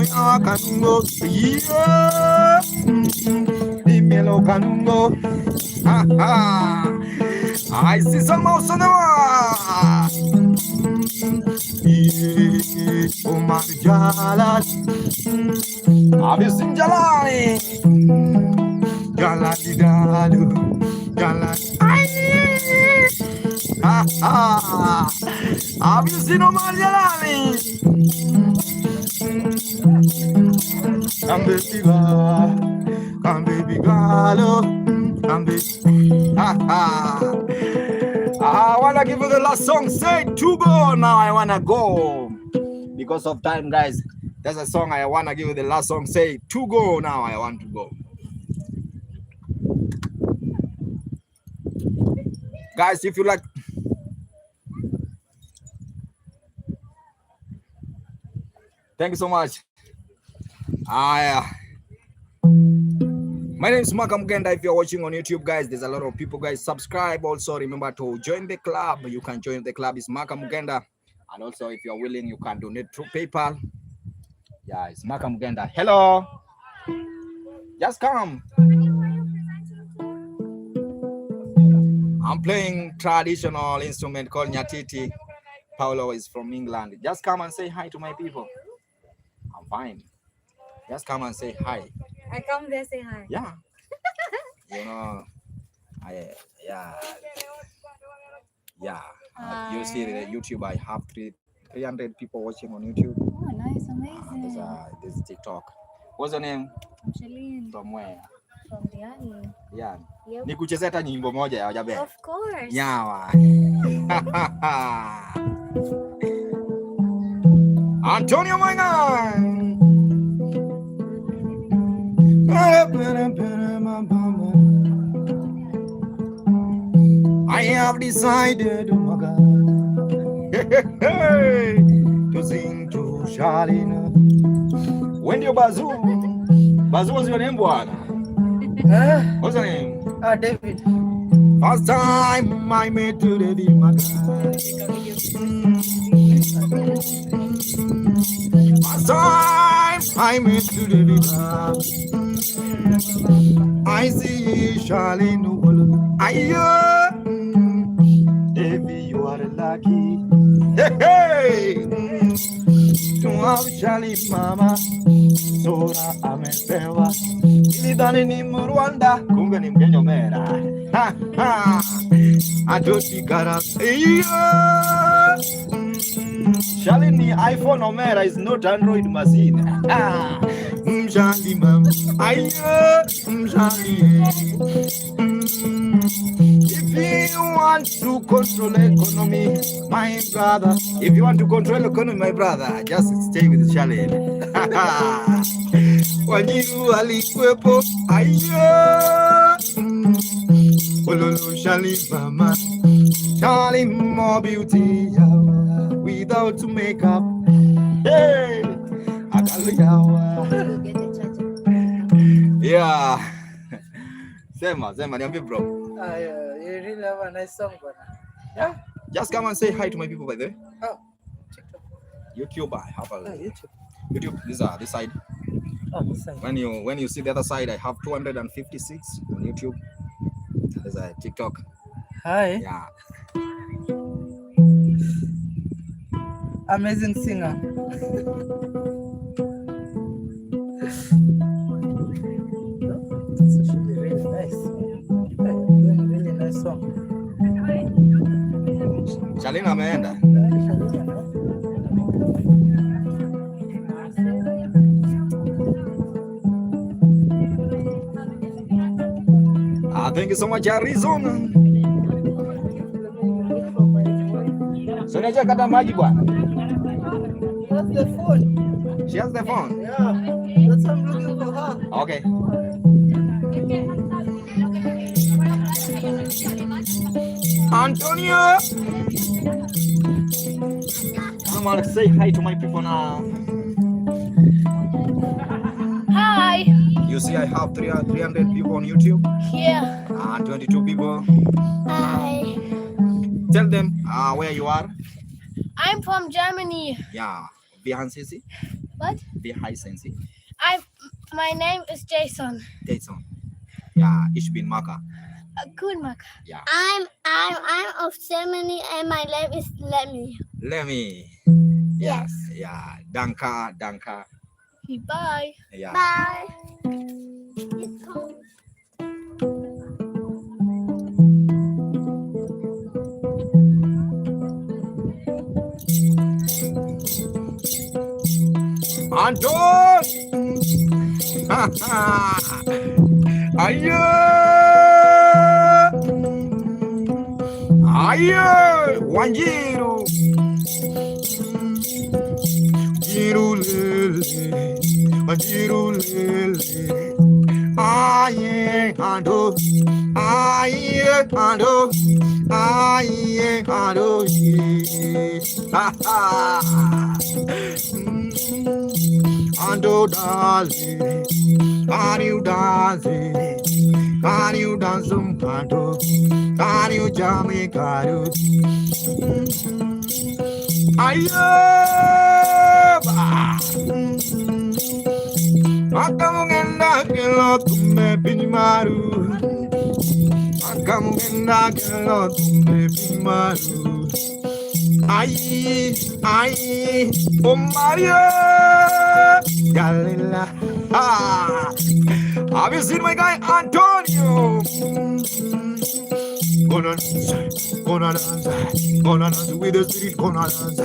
yeah, can go, yeah. The mellow can go, ha ha. I see some mouse on the wall. Yeah, Omar Jalali, have you seen Jalali? Jalali Dalu, Jalali. Ha ha. Have you seen Omar Jalali? Come baby girl, come baby girl, come baby. Ha ha. I wanna give you the last song. Say to go now. I wanna go because of time, guys. That's a song I wanna give you the last song. Say to go now. I want to go, guys. If you like. Thank you so much. My name is Maka Mugenda. If you're watching on YouTube, guys, there's a lot of people, guys. Subscribe. Also, remember to join the club. You can join the club. It's Maka Mugenda. And also, if you're willing, you can donate through PayPal. Yeah, it's Maka Mugenda. Hello. Just come. I'm playing traditional instrument called Nyatiti. Paulo is from England. Just come and say hi to my people. I'm fine. Just come and say hi. I come there, say hi. Yeah. You know, you see the YouTube. I have 300 people watching on YouTube. Oh, nice, amazing. There's TikTok. What's your name? I'm Shalene. From where? From Diani. Yeah. Yep. Nikuchezea hata nyimbo moja ya Jabe. Of course. Yawa. Antonio Mangan. I have decided, oh my God, to sing to Charlene. When you Bazoo? Bazoo was your name, Buana? What's your name? David. First time I met to David, my God. First time I met to David, I see Charlene. Baby, you are lucky. Hey, to have Charlie, mama. Sora amepewa. Nilidhani ni Mrwanda, kumbe ni Mkenya mera. Adoti gara. Charlie ni iPhone omera is not Android machine. Mjali mama. Mjali. If you want to control economy, my brother. If you want to control economy, my brother, just stay with Charlie. Wanjiru alikuwepo. Ololo Charlie mama. Charlie more beauty without makeup. Hey, yeah. Sema, niambie bro. You really have a nice song, but Yeah. Just come and say hi to my people by the way. oh, TikTok. YouTube, I have a YouTube. YouTube. This side. Oh, this side. When you see the other side, I have 256 on YouTube. There's a TikTok. Hi. Yeah. Amazing singer. This should be really nice. Really nice song. Charlene ameenda. Thank you so much, Arizona. So unajua kata maji bwana. That's the phone. She has the phone. Yeah. That's why I'm looking for her. Okay. Antonio. I'm gonna say hi to my people now. Hi. You see, I have 300 people on YouTube. Yeah. And 22 people. Hi. Tell them where you are. I'm from Germany. Yeah. Wie heißen Sie? What? Wie heißen Sie? My name is Jason. Jason. Ja, ich bin Maka. Good, Mark. Yeah. I'm of Germany and my name is Lemmy. Lemmy. Yes. Yeah. Danka. Bye. Yeah. Bye. It's cold. Anton! Aye! Wanjiru! Wanjiru lele. Aye, ando. Ando darling, can you dance? Can you dance some panto? Can you jam me, can you? Akamugenda kelo tume pinimaru. Akamugenda kelo tume pinimaru. Ay, oh Mario, Galila. Ah, have you seen my guy Antonio? Gonna dance with the street, gonna dance,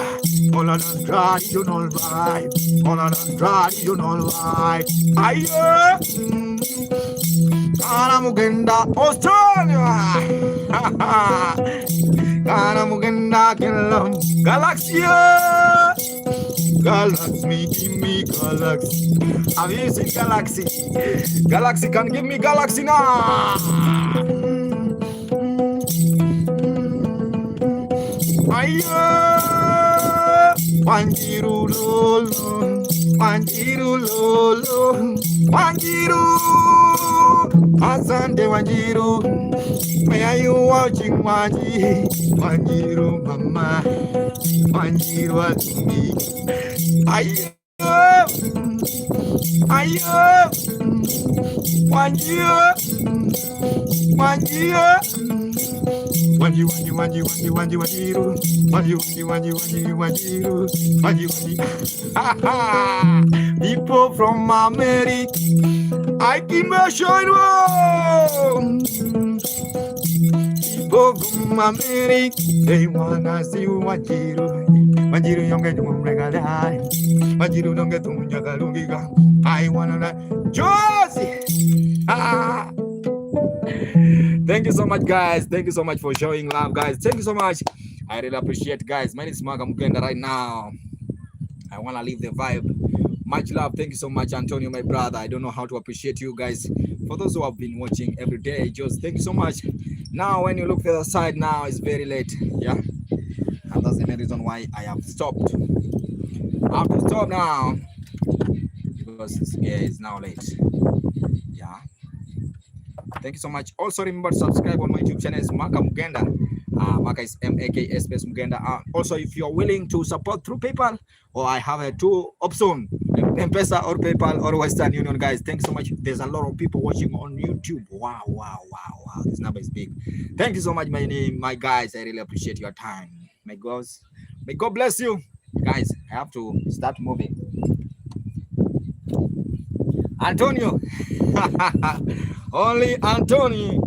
traditional vibe, gonna dance, traditional vibe. Aye, Kana Mugenda, Australia. Kana Mugenda, Kilam, Galaxia. Galaxy, give me galaxy. Have you seen Galaxy? Galaxy can give me galaxy now. Ayo, Wanjiru lolo, Wanjiru lolo, Wanjiru, Asante Wanjiru. Where are you watching, Wanjiru, mama, Wanjiru watching. Ayo, ayo, Wanjiru, Wanjiru. People from America, I give me a shine. People from America, they wanna see Wanjiru young get Wanjiru don't get I wanna Josie. Thank you so much, guys. Thank you so much for showing love, guys. Thank you so much. I really appreciate it, guys. My name is Maka Mugenda right now. I want to leave the vibe. Much love. Thank you so much, Antonio, my brother. I don't know how to appreciate you guys. For those who have been watching every day, just thank you so much. Now, when you look to the side now, it's very late. Yeah. And that's the main reason why I have stopped. I have to stop now. Because it's now late. Yeah. Thank you so much. Also remember to subscribe on my YouTube channel. It's Maka Mugenda. Maka is MAKA space Mugenda. Also, if you're willing to support through PayPal, or I have a two option, M-Pesa or PayPal or Western Union, guys. Thanks so much. There's a lot of people watching on YouTube. Wow. This number is big. Thank you so much, my guys. I really appreciate your time. May God bless you. Guys, I have to start moving. Antonio. Only Antonio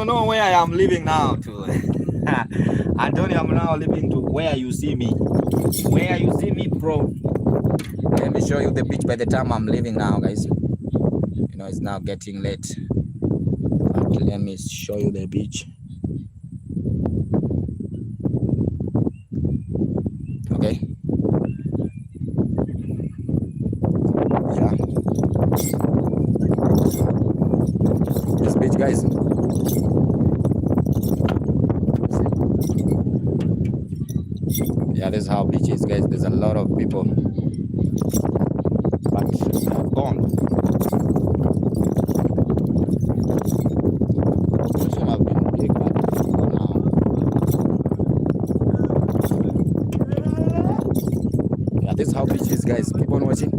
know where I am living now to. Antonio, I'm now living to where you see me. Where you see me, bro. Let me show you the beach by the time I'm leaving now, guys. You know, it's now getting late. Okay, let me show you the beach. Okay. Yeah. This beach, guys. Yeah, this is how beach is, guys. There's a lot of people, but they're gone. Some have been big, but for now. Yeah, this is how beach is, guys. Keep on watching.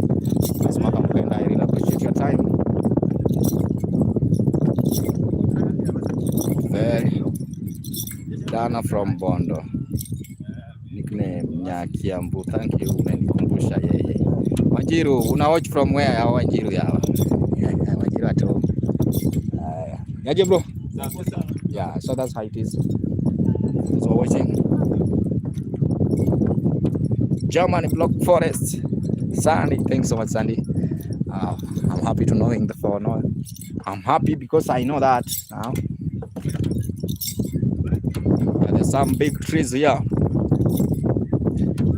It's Maka Mugenda. I really appreciate your time. Very Dana from Bondo. Nickname Nyakiambu. Thank you. Umenikumbusha yeye. Wanjiru, una watch from where? How Wanjiru yawa? Wanjiru at home. Yaje bro? Yeah, so that's how it is. Thanks for watching. Germany Block Forest. Sandy, thanks so much, Sandy. I'm happy to knowing the phone. I'm happy because I know that now. Yeah, there's some big trees here.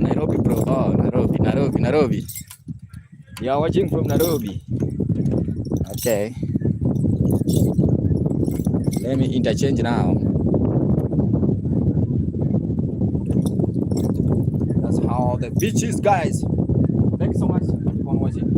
Nairobi, bro. Oh, Nairobi. You are watching from Nairobi. Okay. Let me interchange now. That's how the beach is, guys. Thanks so much for watching.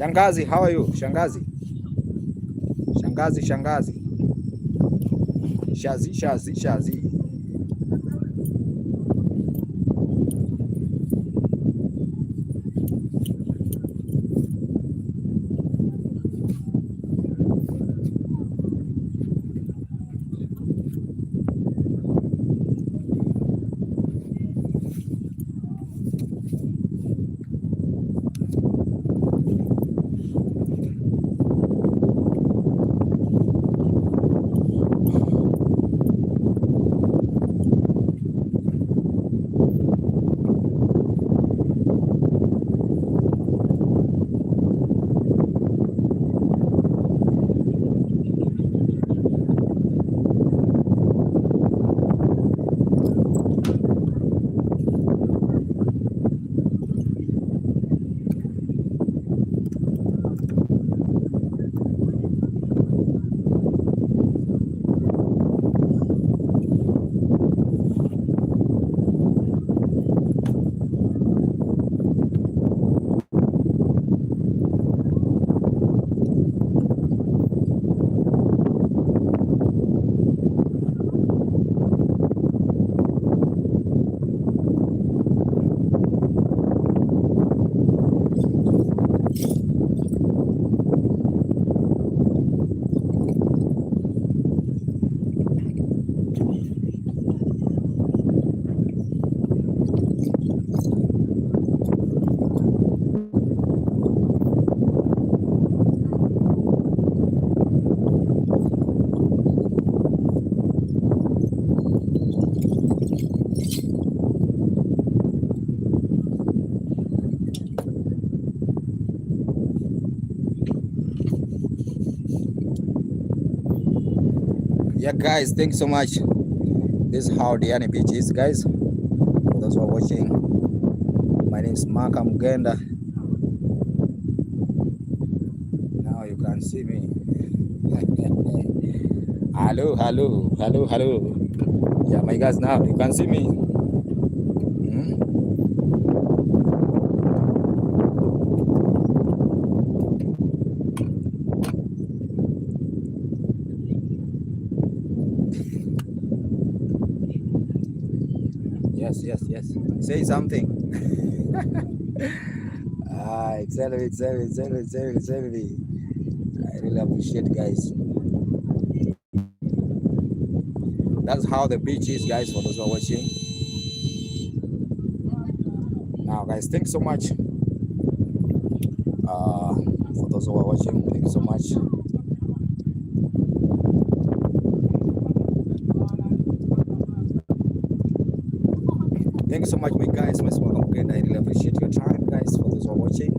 Shangazi, how are you? Shangazi. Shangazi, shangazi. Shazi, shazi, shazi. Yeah, guys, thank you so much. This is how Diani Beach is, guys. For those who are watching, my name is Maka Mugenda. Now you can see me. Hello, hello, hello, hello. Yeah, my guys, now you can see me. Yes. Say something. Exactly. I really appreciate, guys. That's how the beach is, guys, for those who are watching. Now, guys, thanks so much. For those who are watching, thank you so much. Thank you so much, my guys. My Maka Mugenda. I really appreciate your time, guys. For those who are watching,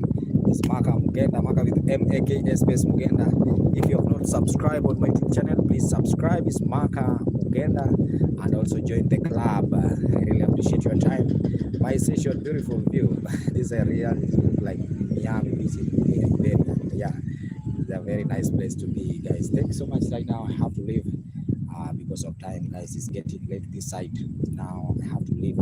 it's Maka Mugenda, Maka with M-A-K-S space Mugenda. If you have not subscribed on my YouTube channel, please subscribe. It's Maka Mugenda, and also join the club. I really appreciate your time. My session, beautiful view. This area is like Miami Beach. Yeah, it's a very nice place to be, guys. Thank you so much. Right now, I have to leave. Because of time, guys, it's getting late this side. Now I have to leave.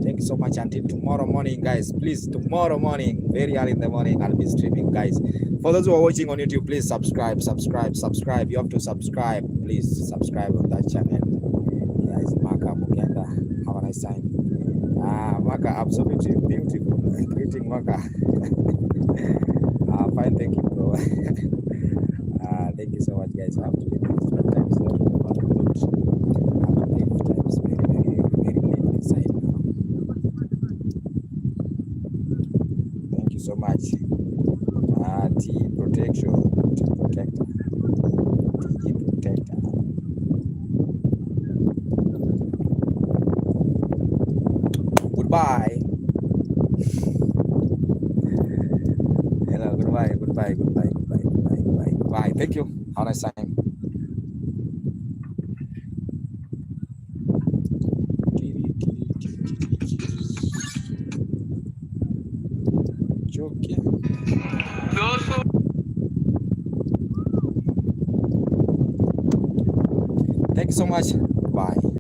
Thank you so much. Until tomorrow morning, guys. Please, tomorrow morning, very early in the morning, I'll be streaming, guys. For those who are watching on YouTube, please subscribe. You have to subscribe. Please subscribe on that channel. Guys, Maka Mugenda. Have a nice time. Maka, absolutely beautiful. Greeting, Maka. Fine, thank you, bro. Thank you so much, guys. I have to leave. So much. T protection, T protector, T protector. Goodbye. Hello, goodbye. Thank you. Have a nice time. Thank you so much. Bye.